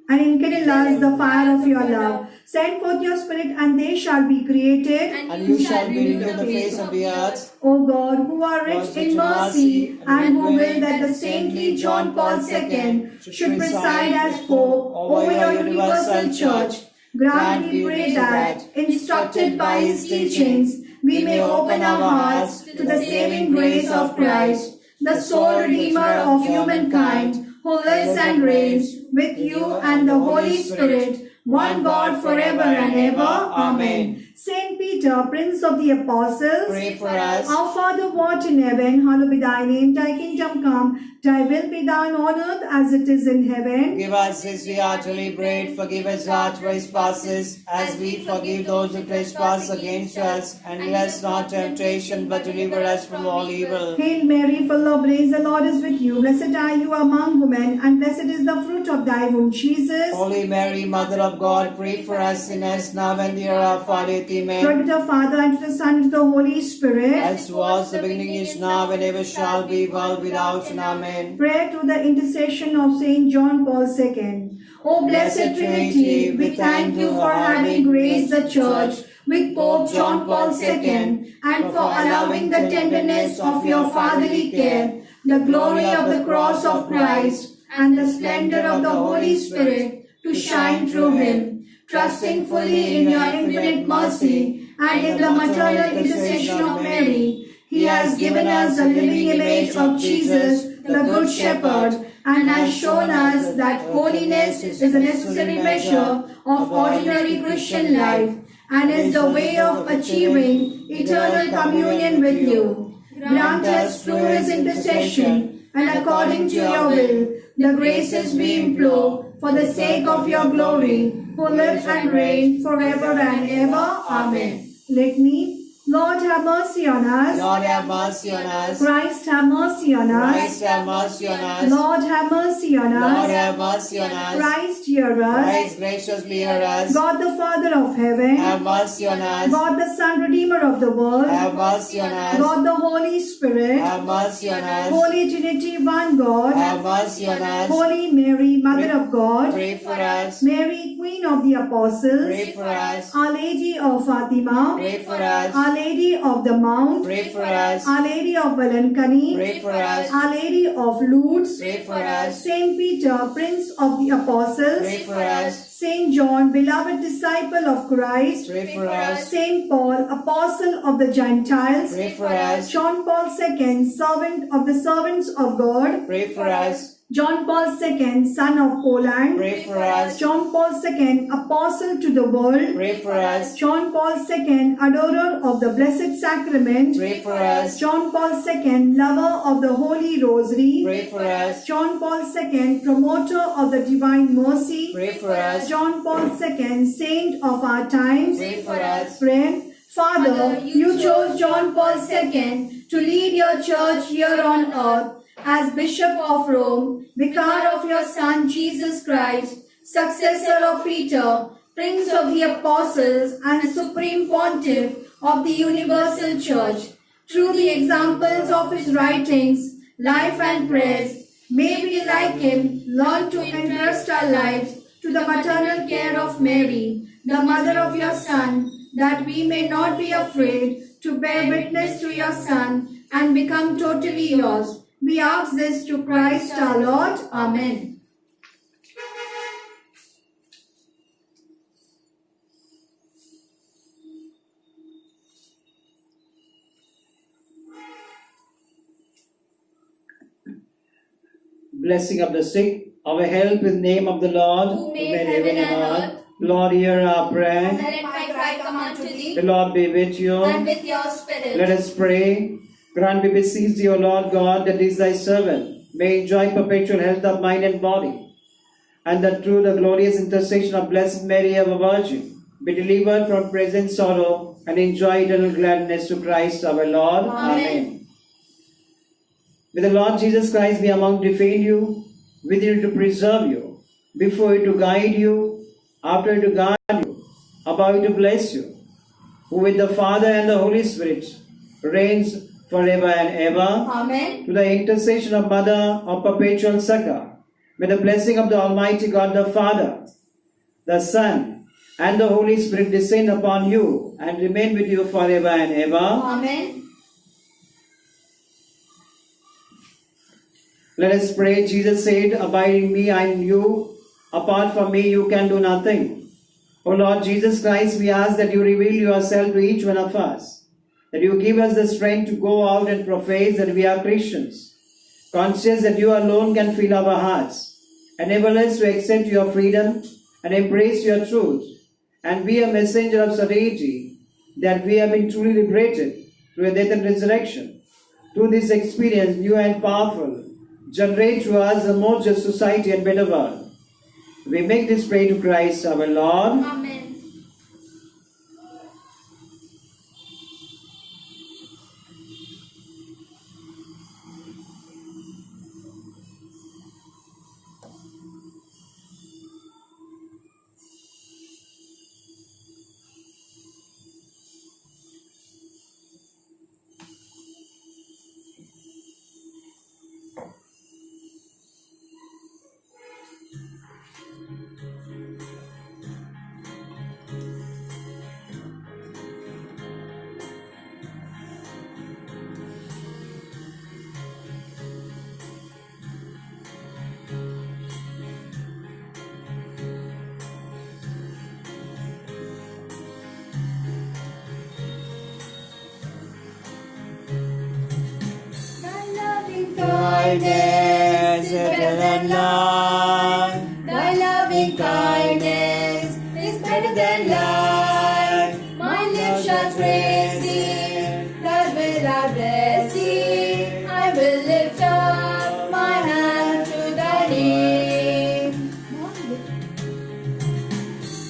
and enkindle us the fire of your love. Send forth your Spirit, and they shall be created. and you shall renew the face of the earth. O God, who are rich in mercy, and who will that the saintly John Paul II should preside as Pope over your universal church, grant, we pray, that, instructed by his teachings, we may open our hearts to the saving grace of Christ, the sole Redeemer of humankind, who lives and reigns with you and the Holy Spirit, one God forever and ever. Amen. Saint Peter, Prince of the Apostles, pray for us. Our Father who art in heaven, hallowed be thy name. Thy kingdom come, thy will be done on earth as it is in heaven. Give us this day our daily bread. Forgive us our trespasses, as we forgive those who trespass against us. And lead us not into temptation, but deliver us from all evil. Hail Mary, full of grace, the Lord is with you. Blessed are you among women, and blessed is the fruit of thy womb, Jesus. Holy Mary, Mother of God, pray for us sinners, now and the hour of our death. Glory Amen. to the Father, and to the Son, and to the Holy Spirit. As was the beginning, is now, and ever shall be, world without end. Amen. Prayer to the intercession of Saint John Paul II. O Blessed Trinity, we thank you for having graced the Church with Pope John Paul II, and for allowing the tenderness of your fatherly care, the glory of the cross of Christ, and the splendor of the Holy Spirit to shine through him. Trusting fully in your infinite mercy and in the maternal intercession of Mary, he has given us the living image of Jesus, the Good Shepherd, and has shown us that holiness is a necessary measure of ordinary Christian life and is the way of achieving eternal communion with you. Grant us through his intercession and according to your will the graces we implore for the sake of your glory, who live and reign forever and ever. Amen. Litany. Lord, have mercy on us. Lord, have mercy on us. Christ, have mercy on us. Christ, have mercy on us. Lord, have mercy on Lord, us. have mercy on us. Christ, hear us. Christ, graciously hear us. God the Father of heaven, Have mercy on us. God the Son, Redeemer of the world, Have mercy on us. God the Holy Spirit, Have mercy on us. Holy Trinity, one God, Have mercy on us. Holy Mary, Mother of God, Pray for us. Mary, Queen of the Apostles, Pray for us. Our Lady of Fatima, Pray for us. Our Lady of the Mount, Pray for us. Our Lady of Valankani, Pray for us. Our Lady of Lourdes, Pray for us. Saint Peter, Prince of the Apostles, Pray for us. Saint John, beloved disciple of Christ, Pray for us. Saint Paul, apostle of the Gentiles, Pray for us. John Paul II, servant of the servants of God, Pray for us. John Paul II, son of Poland, Pray for us. John Paul II, apostle to the world, Pray for us. John Paul II, adorer of the Blessed Sacrament, Pray for us. John Paul II, lover of the Holy Rosary, Pray for us. John Paul II, promoter of the Divine Mercy, Pray for us. John Paul II, saint of our times. Pray for us. Pray. Father, you chose John Paul II to lead your church here on earth as Bishop of Rome, vicar of your Son Jesus Christ, successor of Peter, Prince of the Apostles, and Supreme Pontiff of the Universal Church. Through the examples of his writings, life and prayers, may we, like him, learn to entrust our lives to the maternal care of Mary, the mother of your Son, that we may not be afraid to bear witness to your Son and become totally yours. We ask this through Christ our Lord. Amen. Blessing of the sick, our help in the name of the Lord, Who made heaven and earth. Lord, hear our prayer. And let my cry come unto thee, The Lord be with you. and with your spirit. Let us pray. Grant, we beseech thee, O Lord God, that is thy servant may enjoy perpetual health of mind and body, and that through the glorious intercession of Blessed Mary, our Virgin, be delivered from present sorrow and enjoy eternal gladness through Christ our Lord. Amen. May the Lord Jesus Christ be among to defend you, with you to preserve you, before you to guide you, after you to guard you, above you to bless you, who with the Father and the Holy Spirit reigns forever and ever. Amen. To the intercession of Mother of Perpetual Succor, may the blessing of the Almighty God the Father, the Son, and the Holy Spirit descend upon you and remain with you forever and ever. Amen. Let us pray. Jesus said, abide in me, I in you. Apart from me, you can do nothing. O Lord Jesus Christ, we ask that you reveal yourself to each one of us, that you give us the strength to go out and profess that we are Christians, conscious that you alone can fill our hearts. Enable us to accept your freedom and embrace your truth, and be a messenger of serenity that we have been truly liberated through a death and resurrection. Through this experience, new and powerful, generate to us a more just society and better world. We make this prayer to Christ our Lord. Amen. Kindness is better than life. Thy loving kindness is better than life. My lips shall praise thee, thus will I bless thee. I will lift up my hand to thy name.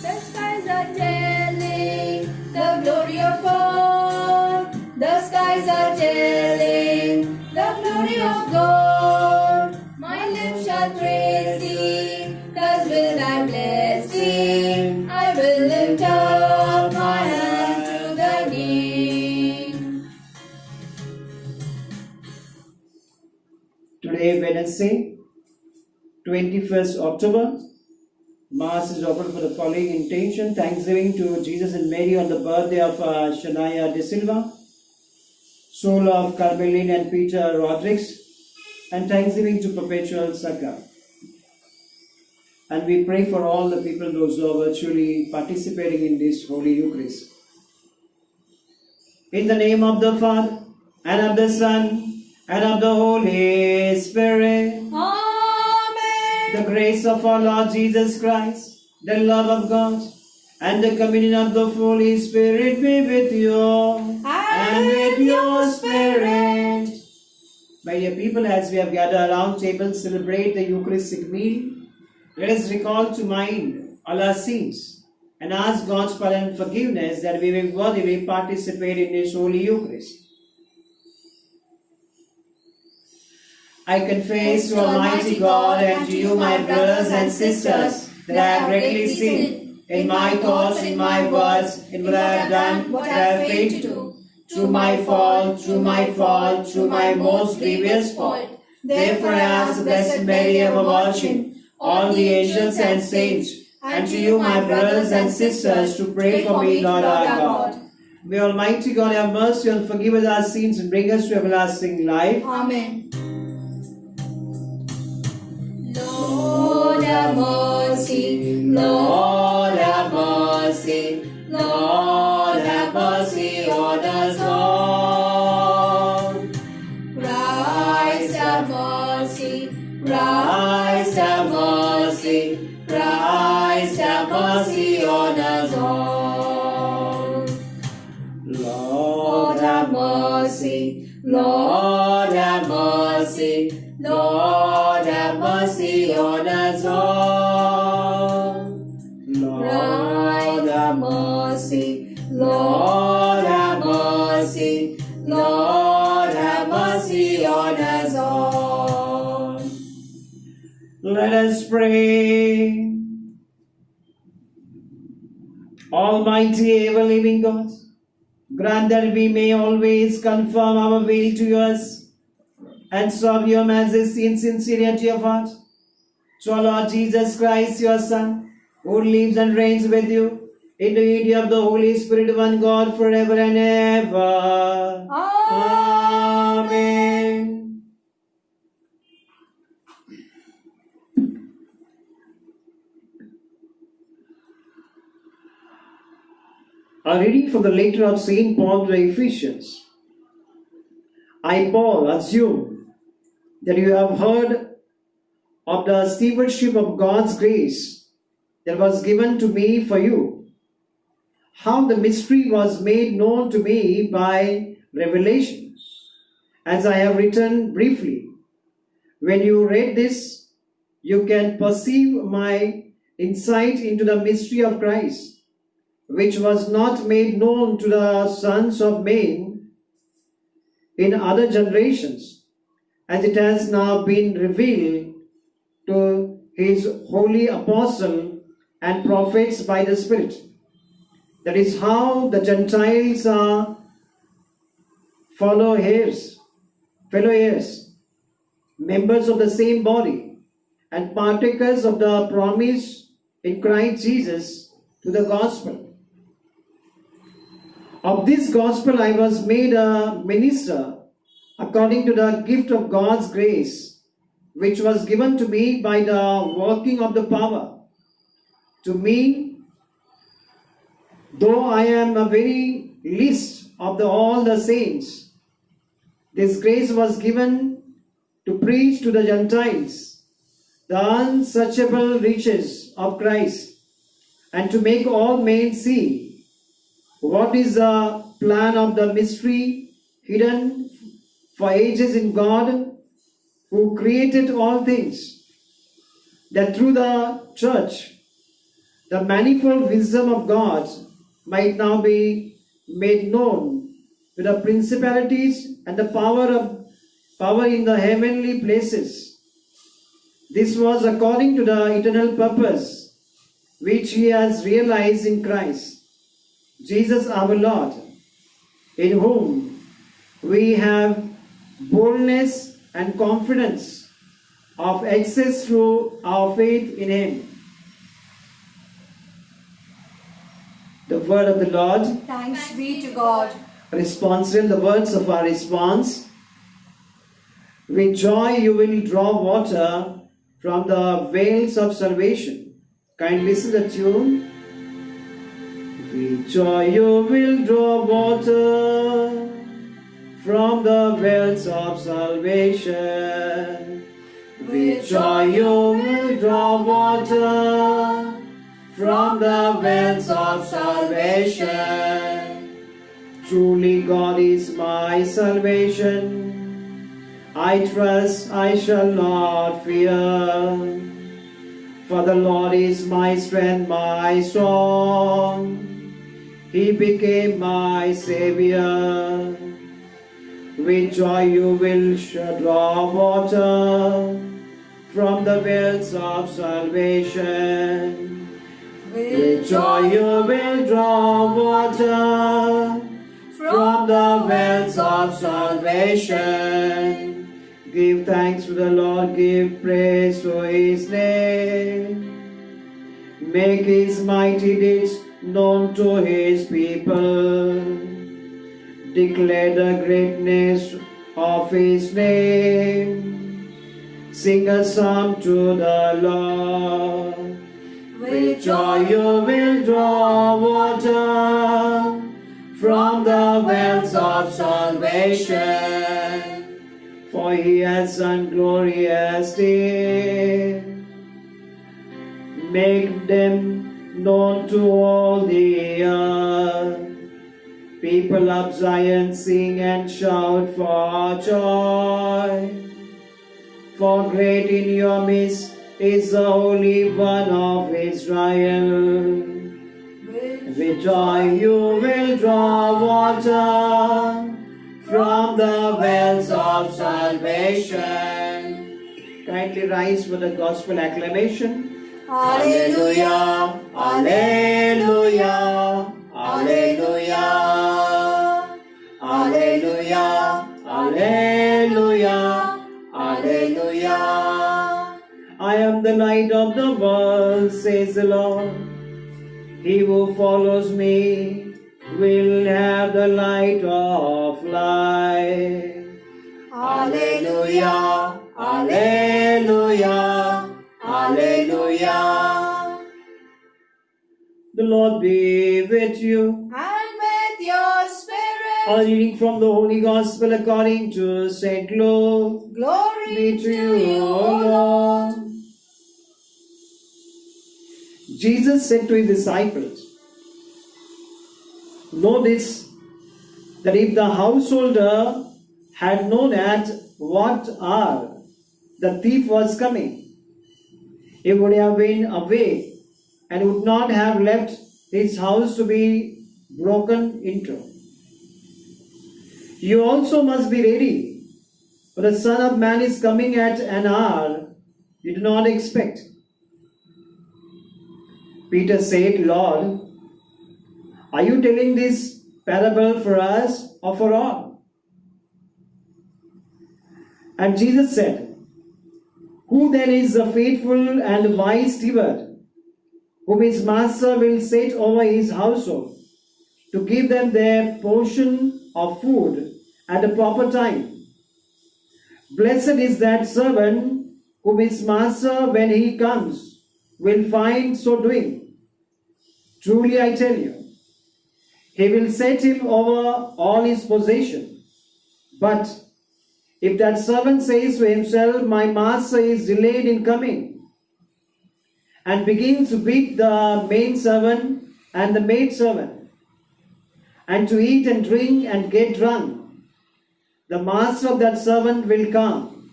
The skies are telling the glory of God. The skies are telling the glory of God. My lips shall praise thee, thus will I bless thee. I will lift up my hand to thy name. Today, Wednesday, 21st October, Mass is offered for the following intention: thanksgiving to Jesus and Mary on the birthday of Shania De Silva, soul of Carmeline and Peter Rodriguez, and thanksgiving to Perpetual Saka. And we pray for all the people, those who are virtually participating in this Holy Eucharist. In the name of the Father, and of the Son, and of the Holy Spirit. Amen. The grace of our Lord Jesus Christ, the love of God, and the communion of the Holy Spirit be with you and with your spirit. My dear people, as we have gathered around table to celebrate the Eucharistic meal, let us recall to mind all our sins and ask God's pardon and forgiveness that we may worthily participate in this Holy Eucharist. I confess to Almighty God and to you, my brothers and sisters, that I have greatly sinned in my thoughts, in my words, in what I have done, what I have failed to do. Through my fault, through my most grievous fault. Therefore I ask the Blessed Mary, ever Virgin, all the angels and saints, and to you, my brothers and sisters, to pray for me, Lord our God. May Almighty God have mercy and forgive us our sins and bring us to everlasting life. Amen. Lord have mercy, Lord have mercy, Lord have mercy on us all. Christ have mercy, Christ have mercy, Christ have mercy on us all. Lord have mercy, Lord have mercy, Lord have mercy on us all. Lord have mercy, Lord have mercy, Lord have mercy on us all. Let us pray. Almighty ever-living God, grant that we may always conform our will to yours and serve your majesty in sincerity of heart. Through our Lord Jesus Christ, your Son, who lives and reigns with you in the unity of the Holy Spirit, one God, forever and ever. Amen. A reading from the letter of St. Paul to the Ephesians. I, Paul, assume that you have heard of the stewardship of God's grace that was given to me for you. how the mystery was made known to me by revelation, as I have written briefly. When you read this, you can perceive my insight into the mystery of Christ, which was not made known to the sons of men in other generations, as it has now been revealed to his holy apostle and prophets by the Spirit. That is how the Gentiles are fellow heirs, members of the same body, and partakers of the promise in Christ Jesus to the gospel. Of this gospel I was made a minister according to the gift of God's grace, which was given to me by the working of the power. To me, though I am a very least of all the saints, this grace was given to preach to the Gentiles the unsearchable riches of Christ, and to make all men see what is the plan of the mystery hidden for ages in God, who created all things, that through the church the manifold wisdom of God might now be made known to the principalities and the power in the heavenly places. This was according to the eternal purpose which he has realized in Christ Jesus our Lord, in whom we have boldness and confidence of access through our faith in him. The word of the Lord. Thanks be to God. Responsorial, the words of our response. With joy you will draw water from the wells of salvation. Kindly listen to the tune. With joy you will draw water from the wells of salvation. With joy you will draw water from the wells of salvation. Truly God is my salvation. I trust I shall not fear. For the Lord is my strength, my song. He became my Savior. With joy you will draw water from the wells of salvation. With joy you will draw water from the wells of salvation. Give thanks to the Lord, give praise to his name. Make his mighty deeds known to his people. Declare the greatness of his name. Sing a psalm to the Lord. With joy you will draw water from the wells of salvation. For he has done glorious deeds. Make them known to all the earth. People of Zion, sing and shout for joy. For great in your midst is the Holy One of Israel. With joy you will draw water from the wells of salvation. Kindly rise for the gospel acclamation. Alleluia, Alleluia, Alleluia, Alleluia, Alleluia, Alleluia. I am the light of the world, says the Lord. He who follows me will have the light of life. Alleluia, Alleluia, Alleluia. The Lord be with you. And with your spirit. A reading from the Holy Gospel according to St. Luke. Glory Be to you, O Lord. Jesus said to his disciples, know this, that if the householder had known at what hour the thief was coming, he would have been awake and would not have left his house to be broken into. You also must be ready, for the Son of Man is coming at an hour you do not expect. Peter said, Lord, are you telling this parable for us or for all? And Jesus said, who then is the faithful and wise steward, whom his master will set over his household, to give them their portion of food at the proper time? Blessed is that servant whom his master, when he comes, will find so doing. Truly I tell you, he will set him over all his possession. But if that servant says to himself, my master is delayed in coming, and begins to beat the maid servant and the maid servant, and to eat and drink and get drunk, the master of that servant will come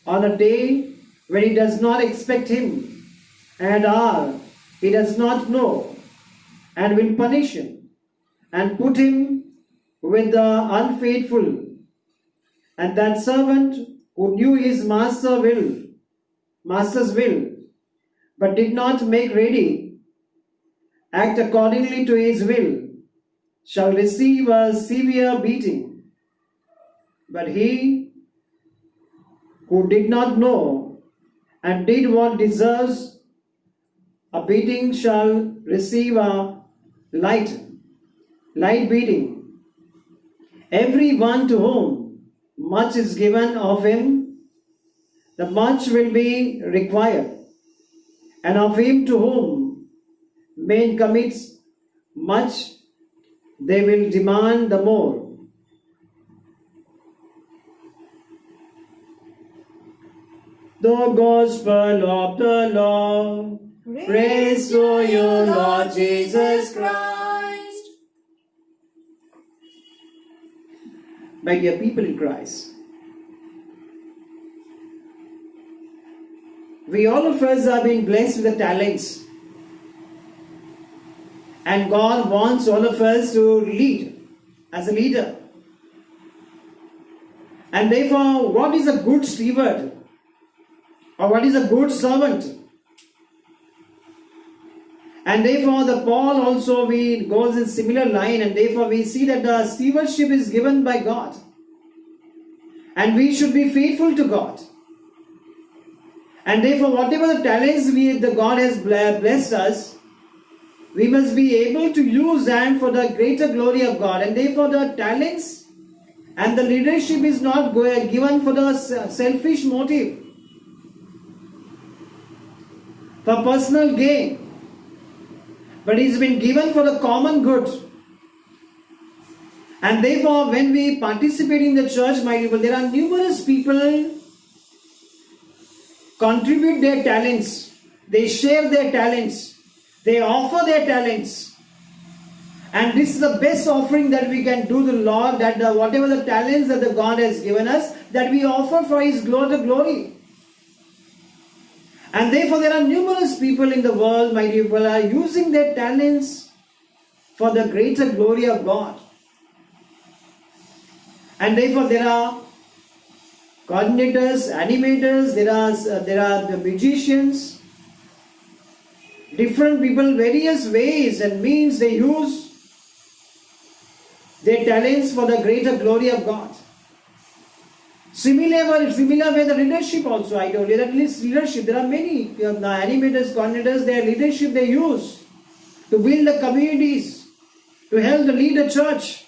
on a day when he does not expect him, and hour he does not know, and will punish him, and put him with the unfaithful. And that servant who knew his master's will, but did not make ready, act accordingly to his will, shall receive a severe beating. But he who did not know and did what deserves a beating shall receive a light beating. Every one to whom much is given of him, the much will be required. And of him to whom man commits much, they will demand the more. The Gospel of the Lord. Praise to you, Lord Jesus Christ. My dear people in Christ, we all of us have been blessed with the talents, and God wants all of us to lead as a leader. And therefore, what is a good steward, or what is a good servant? And therefore, the Paul also goes in similar line, and therefore we see that the stewardship is given by God, and we should be faithful to God. And therefore, whatever the talents that God has blessed us, we must be able to use them for the greater glory of God. And therefore, the talents and the leadership is not given for the selfish motive, for personal gain, but it's been given for the common good. And therefore, when we participate in the church, my people, there are numerous people contribute their talents, they share their talents, they offer their talents. And this is the best offering that we can do to the Lord, that whatever the talents that the God has given us, that we offer for His glory. And therefore, there are numerous people in the world, my dear people, are using their talents for the greater glory of God. And therefore, there are coordinators, animators, there are the musicians, different people, various ways and means they use their talents for the greater glory of God. Similar way, the leadership also, I told you that leadership, there are many animators, coordinators, their leadership they use to build the communities, to help to lead the church.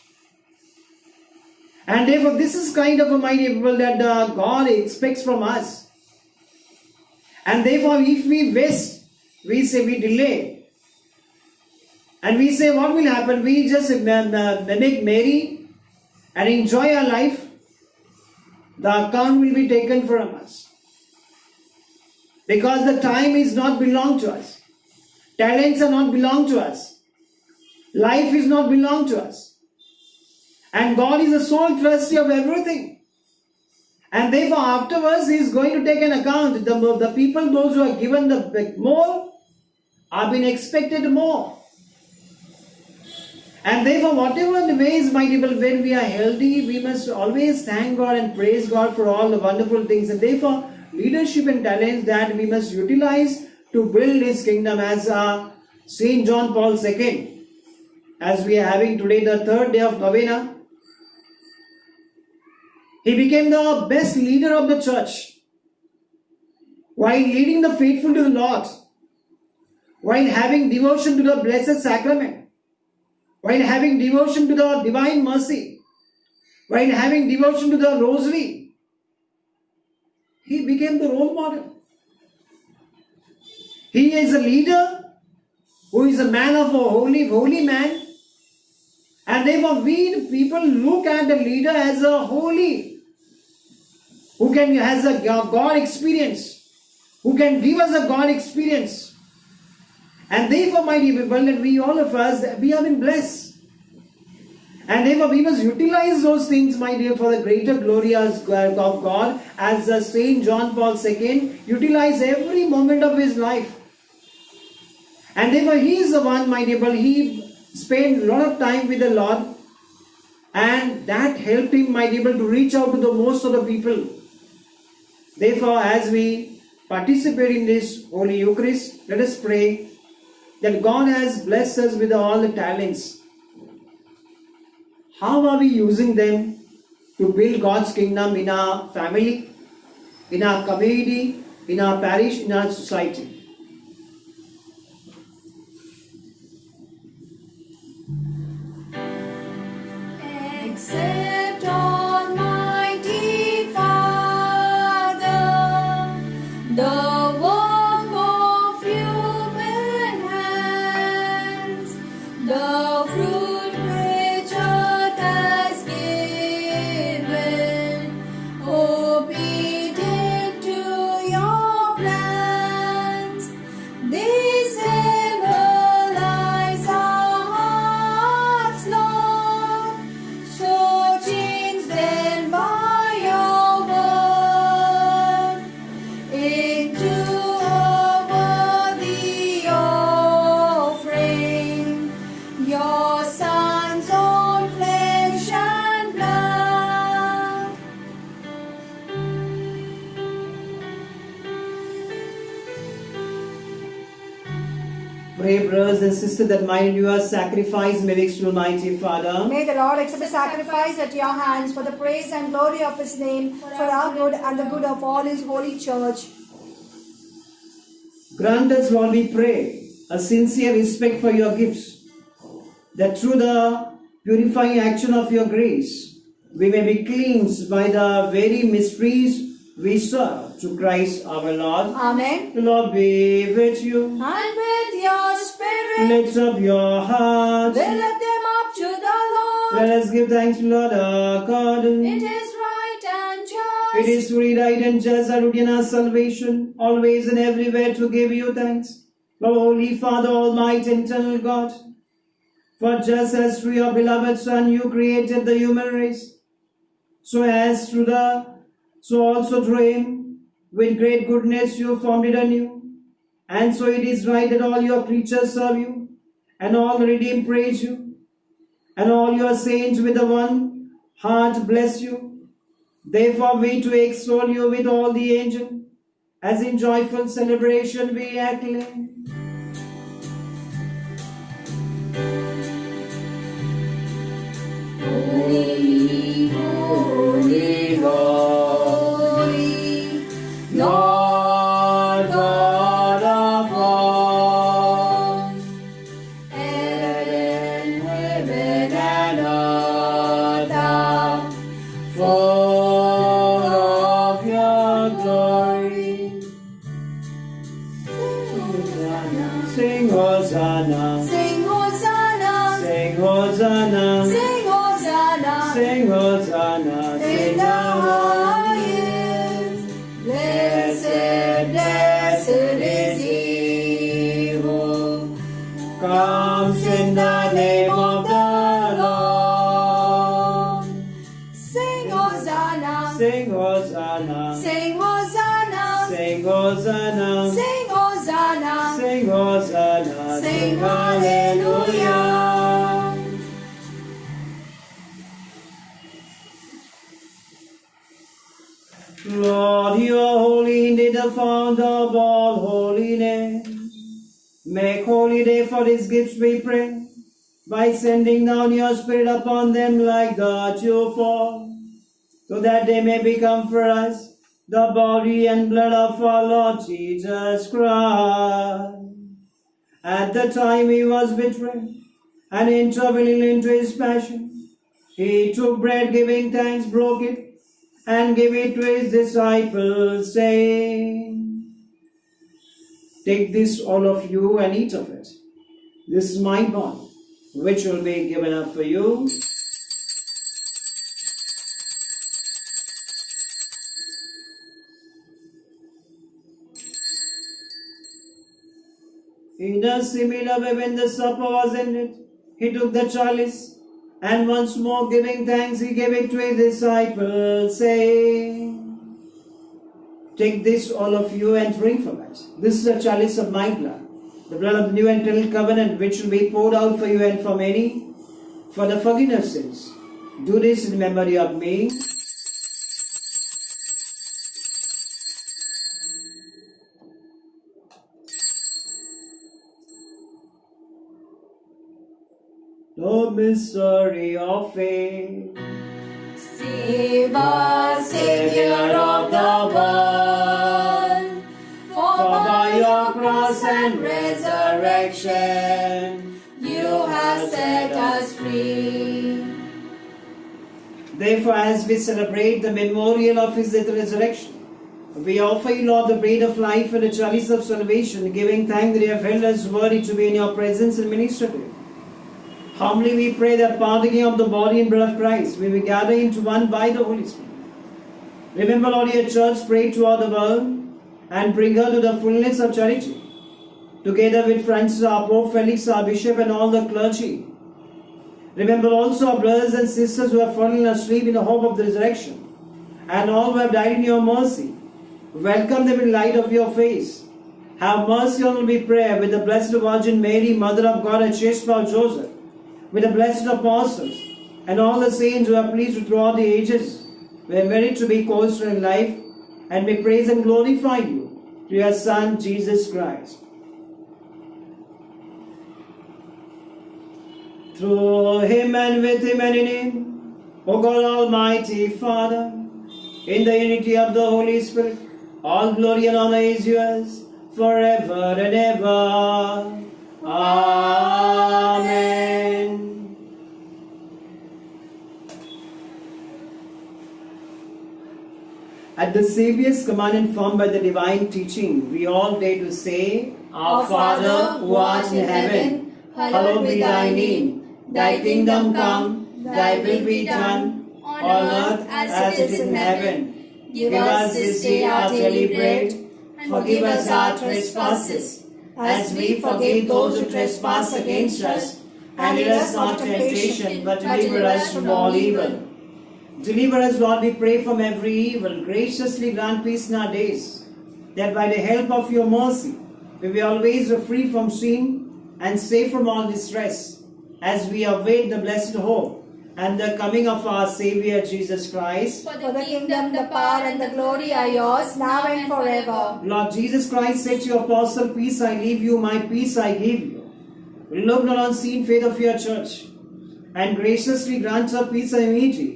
And therefore, this is kind of a mighty people that God expects from us. And therefore, if we waste, we say we delay, and we say what will happen? We just make merry and enjoy our life. The account will be taken from us, because the time is not belong to us. Talents are not belong to us. Life is not belong to us. And God is the sole trustee of everything. And therefore afterwards He is going to take an account. The people, those who are given the more, are being expected more. And therefore whatever the ways, my people, when we are healthy, we must always thank God and praise God for all the wonderful things. And therefore leadership and talents that we must utilize to build His kingdom, as Saint John Paul II, as we are having today the third day of novena. He became the best leader of the church while leading the faithful to the Lord, while having devotion to the Blessed Sacrament, while having devotion to the Divine Mercy, while having devotion to the Rosary. He became the role model. He is a leader who is a man of a holy man. And therefore we the people look at the leader as a holy, who has a God experience, who can give us a God experience. And therefore, my dear people, that we all of us, we have been blessed. And therefore we must utilize those things, my dear, for the greater glory of God, as Saint John Paul II utilized every moment of his life. And therefore he is the one, my dear, he spent a lot of time with the Lord, and that helped him, my dear, to reach out to the most of the people. Therefore, as we participate in this Holy Eucharist, let us pray that God has blessed us with all the talents. How are we using them to build God's kingdom in our family, in our community, in our parish, in our society? Accept, Almighty Father, the work of human hands, the fruit which earth has given, obedient to your plans. They symbolize our hearts, Lord. So change them by your word into a worthy offering, your Son's own flesh and blood. Pray, brothers and sisters, that mind your sacrifice may reach to Almighty Father. May the Lord accept the sacrifice at your hands for the praise and glory of His name, for our good and the good of all His holy church. Grant us, Lord, we pray, a sincere respect for your gifts, that through the purifying action of your grace, we may be cleansed by the very mysteries we serve, through Christ our Lord. Amen. The Lord be with you. And with your spirit, Lift up your hearts. we lift them up to the Lord. Let us give thanks to Lord our God. It is right and just. It is truly right and just, our duty and our salvation, always and everywhere to give you thanks, Lord, Holy Father, Almighty and eternal God. For just as through your beloved Son you created the human race, so also through him, with great goodness you formed it anew. And so it is right that all your creatures serve you, and all the redeemed praise you, and all your saints with the one heart bless you. Therefore we too extol you with all the angels, as in joyful celebration we acclaim. Holy, holy, holy, Lord God of all. Heaven and earth are full of your glory. To Hosanna. Sing Hosanna. Sing Hosanna. Sing Hosanna. Sing Hosanna. Sing Hallelujah. Lord, you are holy, indeed the founder of all holiness. Make holy day for these gifts, we pray, by sending down your Spirit upon them like the dewfall, so that they may become for us the body and blood of our Lord Jesus Christ. At the time he was betrayed and entering into his passion, he took bread, giving thanks, broke it, and gave it to his disciples, saying, "Take this, all of you, and eat of it. This is my body, which will be given up for you." In a similar way, when the supper was ended, he took the chalice, and once more giving thanks, he gave it to his disciples, saying, "Take this, all of you, and drink from it. This is the chalice of my blood, the blood of the new and eternal covenant, which will be poured out for you and for many, for the forgiveness of sins. Do this in memory of me." The mystery of faith. Save us, Savior of the world, for by your cross and resurrection, you have set us free. Therefore, as we celebrate the memorial of his death and resurrection, we offer you, Lord, the bread of life and the chalice of salvation, giving thanks that you have held us worthy to be in your presence and minister to you. Humbly we pray that partaking of the body and blood of Christ, we will gather into one by the Holy Spirit. Remember, Lord, your church spread throughout the world and bring her to the fullness of charity, together with Francis, our Pope, Felix, our Bishop, and all the clergy. Remember also our brothers and sisters who have fallen asleep in the hope of the resurrection, and all who have died in your mercy. Welcome them in the light of your face. Have mercy on us, we pray, with the Blessed Virgin Mary, Mother of God, and chaste spouse Joseph, with the blessed apostles and all the saints who are pleased throughout the ages, we merit to be constant in life, and may praise and glorify you through your Son, Jesus Christ. Through him and with him and in him, O God Almighty Father, in the unity of the Holy Spirit, all glory and honor is yours forever and ever. Amen. At the Saviour's command, informed by the divine teaching, we all dare to say, Our Father, who art in heaven, hallowed be thy name. Thy kingdom come, thy will be done, on earth as it is in heaven. Give us this day our daily bread, and forgive us our trespasses, as we forgive those who trespass against us. And lead us not into temptation, but deliver us from all evil. Deliver us, Lord, we pray, from every evil. Graciously grant peace in our days, that by the help of your mercy, we be always free from sin and safe from all distress, as we await the blessed hope and the coming of our Saviour Jesus Christ. For the kingdom, the power, and the glory are yours, now and forever. Lord Jesus Christ said to your apostle, Peace I leave you, my peace I give you. Look not on seen faith of your church, and graciously grant her peace and unity,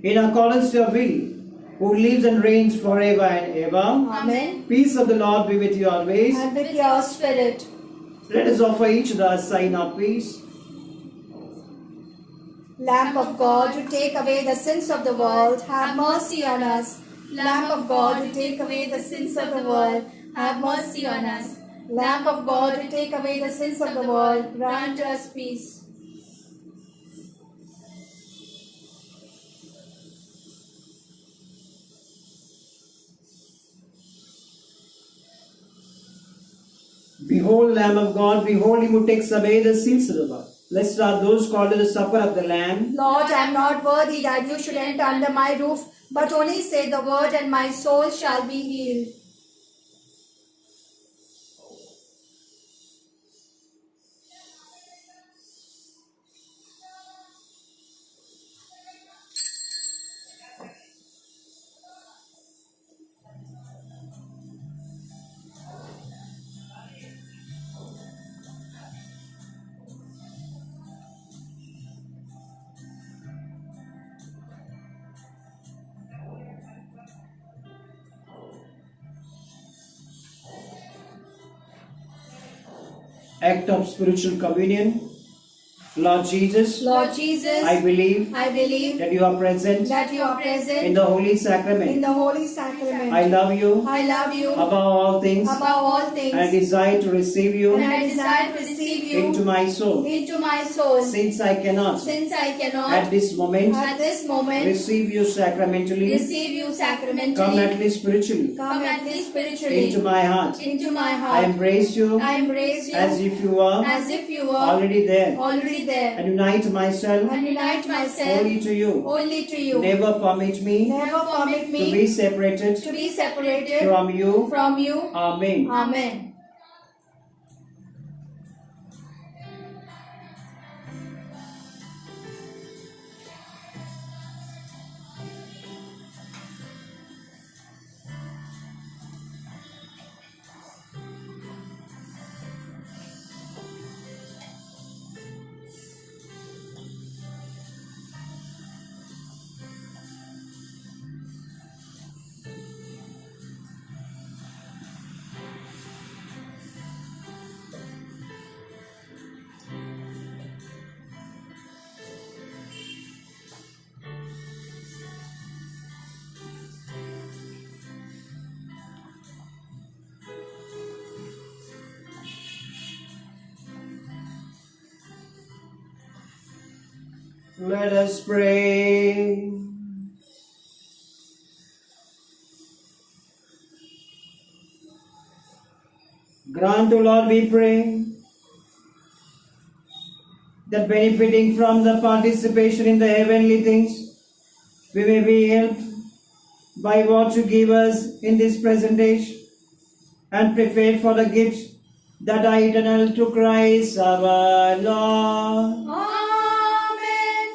in accordance to your will, who lives and reigns forever and ever. Amen. Peace of the Lord be with you always. And with your spirit. Let us offer each other a sign of peace. Lamb of God, you take away the sins of the world, have mercy on us. Lamb of God, you take away the sins of the world, have mercy on us. Lamb of God, you take away the sins of the world, grant us peace. Behold, Lamb of God, behold him who takes away the sins of the world. Blessed are those called to the supper of the Lamb. Lord, I am not worthy that you should enter under my roof, But only say the word, and my soul shall be healed. Act of spiritual communion. Lord Jesus, Lord Jesus, I believe I believe that you are present that you are present in the Holy in Sacrament. the Holy Sacrament. I love you I love you above all things above all things, and I desire to receive you and I desire to receive you into my soul. into my soul. Since I cannot Since I cannot at this moment at this moment receive you sacramentally, receive you sacramentally, come at least spiritually come at least spiritually into my heart. into my I heart. embrace you I embrace you as if you are as if you are already there already there, and unite myself and unite myself only to you. only to you. Never permit me Never permit to me be separated to be separated from you. from you. Amen. Amen. Let us pray. Grant, O Lord, we pray, that benefiting from the participation in the heavenly things, we may be helped by what you give us in this present age, and prepared for the gifts that are eternal through Christ our Lord. Amen.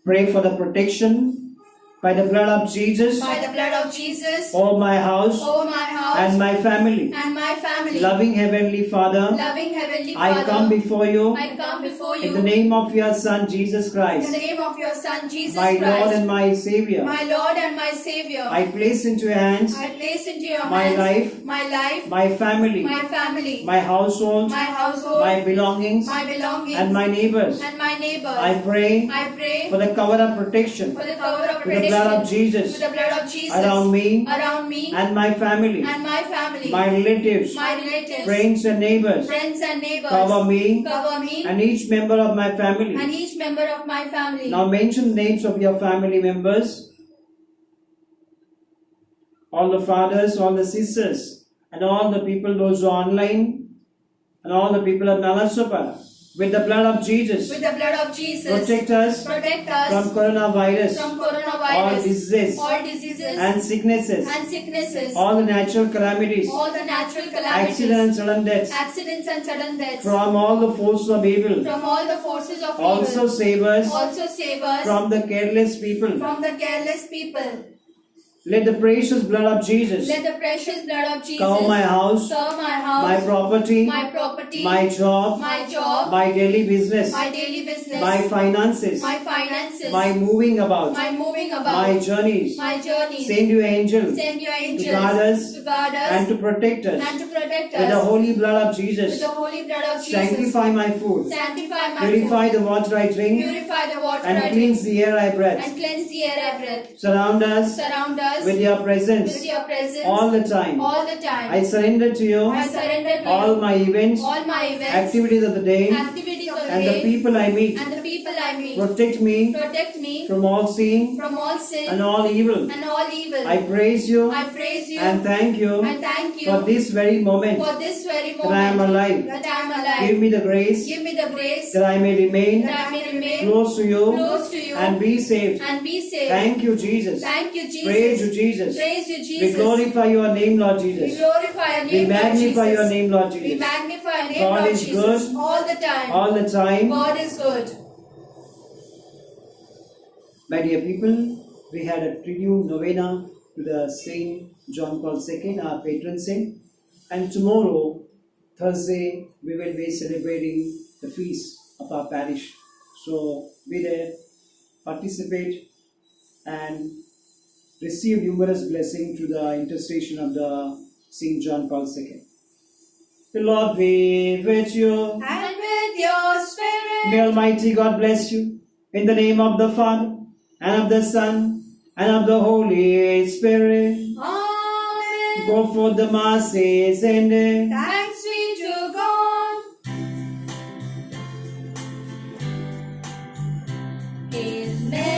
Pray for the protection by the blood of Jesus By the blood of Jesus, over my house over my house and my family. and my family. Loving Heavenly Father, Loving Heavenly I Father, come before you I come before you in the name of your Son Jesus in Christ, the name of your Son Jesus my Christ, Lord and my Savior. my Lord and my Savior. I place into your hands I place into your my hands life, my life, my family, my family, my household, my household, my belongings, my belongings, and my neighbors. and my neighbors. I pray I pray for the cover of protection for the cover of with the blood of protection Jesus with the blood of Jesus around me around me and my family, and my family, my relatives, my relatives, friends and neighbors. friends and neighbors. Cover me Cover me and each member of my family. and each member of my family. Now mention names of your family members, all the fathers, all the sisters, and all the people, those who are online, and all the people at Nalasopara. With the blood of Jesus, With the blood of Jesus, protect us protect us from coronavirus, from all coronavirus, diseases all diseases and sicknesses, and sicknesses, all the natural calamities, all the natural calamities, accidents and sudden deaths, accidents and sudden deaths, from all the forces of evil. from all the forces of Also evil. save us Also save us from the careless people. from the careless people. Let the precious blood of Jesus Let the precious blood of Jesus cover my house, cover my house, my property, my property, my job, my job, my daily business, my daily business, my finances, my finances, my moving about, my moving about, my journeys. my journeys. Send your angels Send your angels to guard us to guard us and to protect us and to protect with the us holy blood of with Jesus. the holy blood of Jesus. Sanctify my food, Sanctify my purify food. the water I drink, Purify Purify the water and I cleanse drink. the air I breathe. And cleanse the air I breathe. Surround us Surround us with your presence with your presence all the time. all the time. I surrender to you I surrender to all you my events, all my events, activities of the day, activities of the and the day, people I meet. and the people I meet. Protect me Protect me from all sin from all sin and all evil. and all evil. I praise you I praise you and thank you and thank you for this very moment for this very that I am moment alive. that I am alive. Give me the grace Give me the grace that I may remain that I may remain close to you close to you and be saved. and be saved. Thank you, Jesus. Thank you, Jesus. Praise you, Jesus. Praise you, We Jesus. glorify your name, Lord We Jesus. glorify your We name, Lord magnify Jesus. your name, Lord We Jesus. magnify your name, God Lord is Jesus. good All the time. all the time. God is good. My dear people, we had a tribute novena to the Saint John Paul II, our patron saint. And tomorrow, Thursday, we will be celebrating the feast of our parish. So be there, participate, and receive numerous blessings through the intercession of the Saint John Paul II. The Lord be with you. And with your spirit. May Almighty God bless you. In the name of the Father, and of the Son, and of the Holy Spirit. Amen. Go forth the masses and Thanks be to God. His name.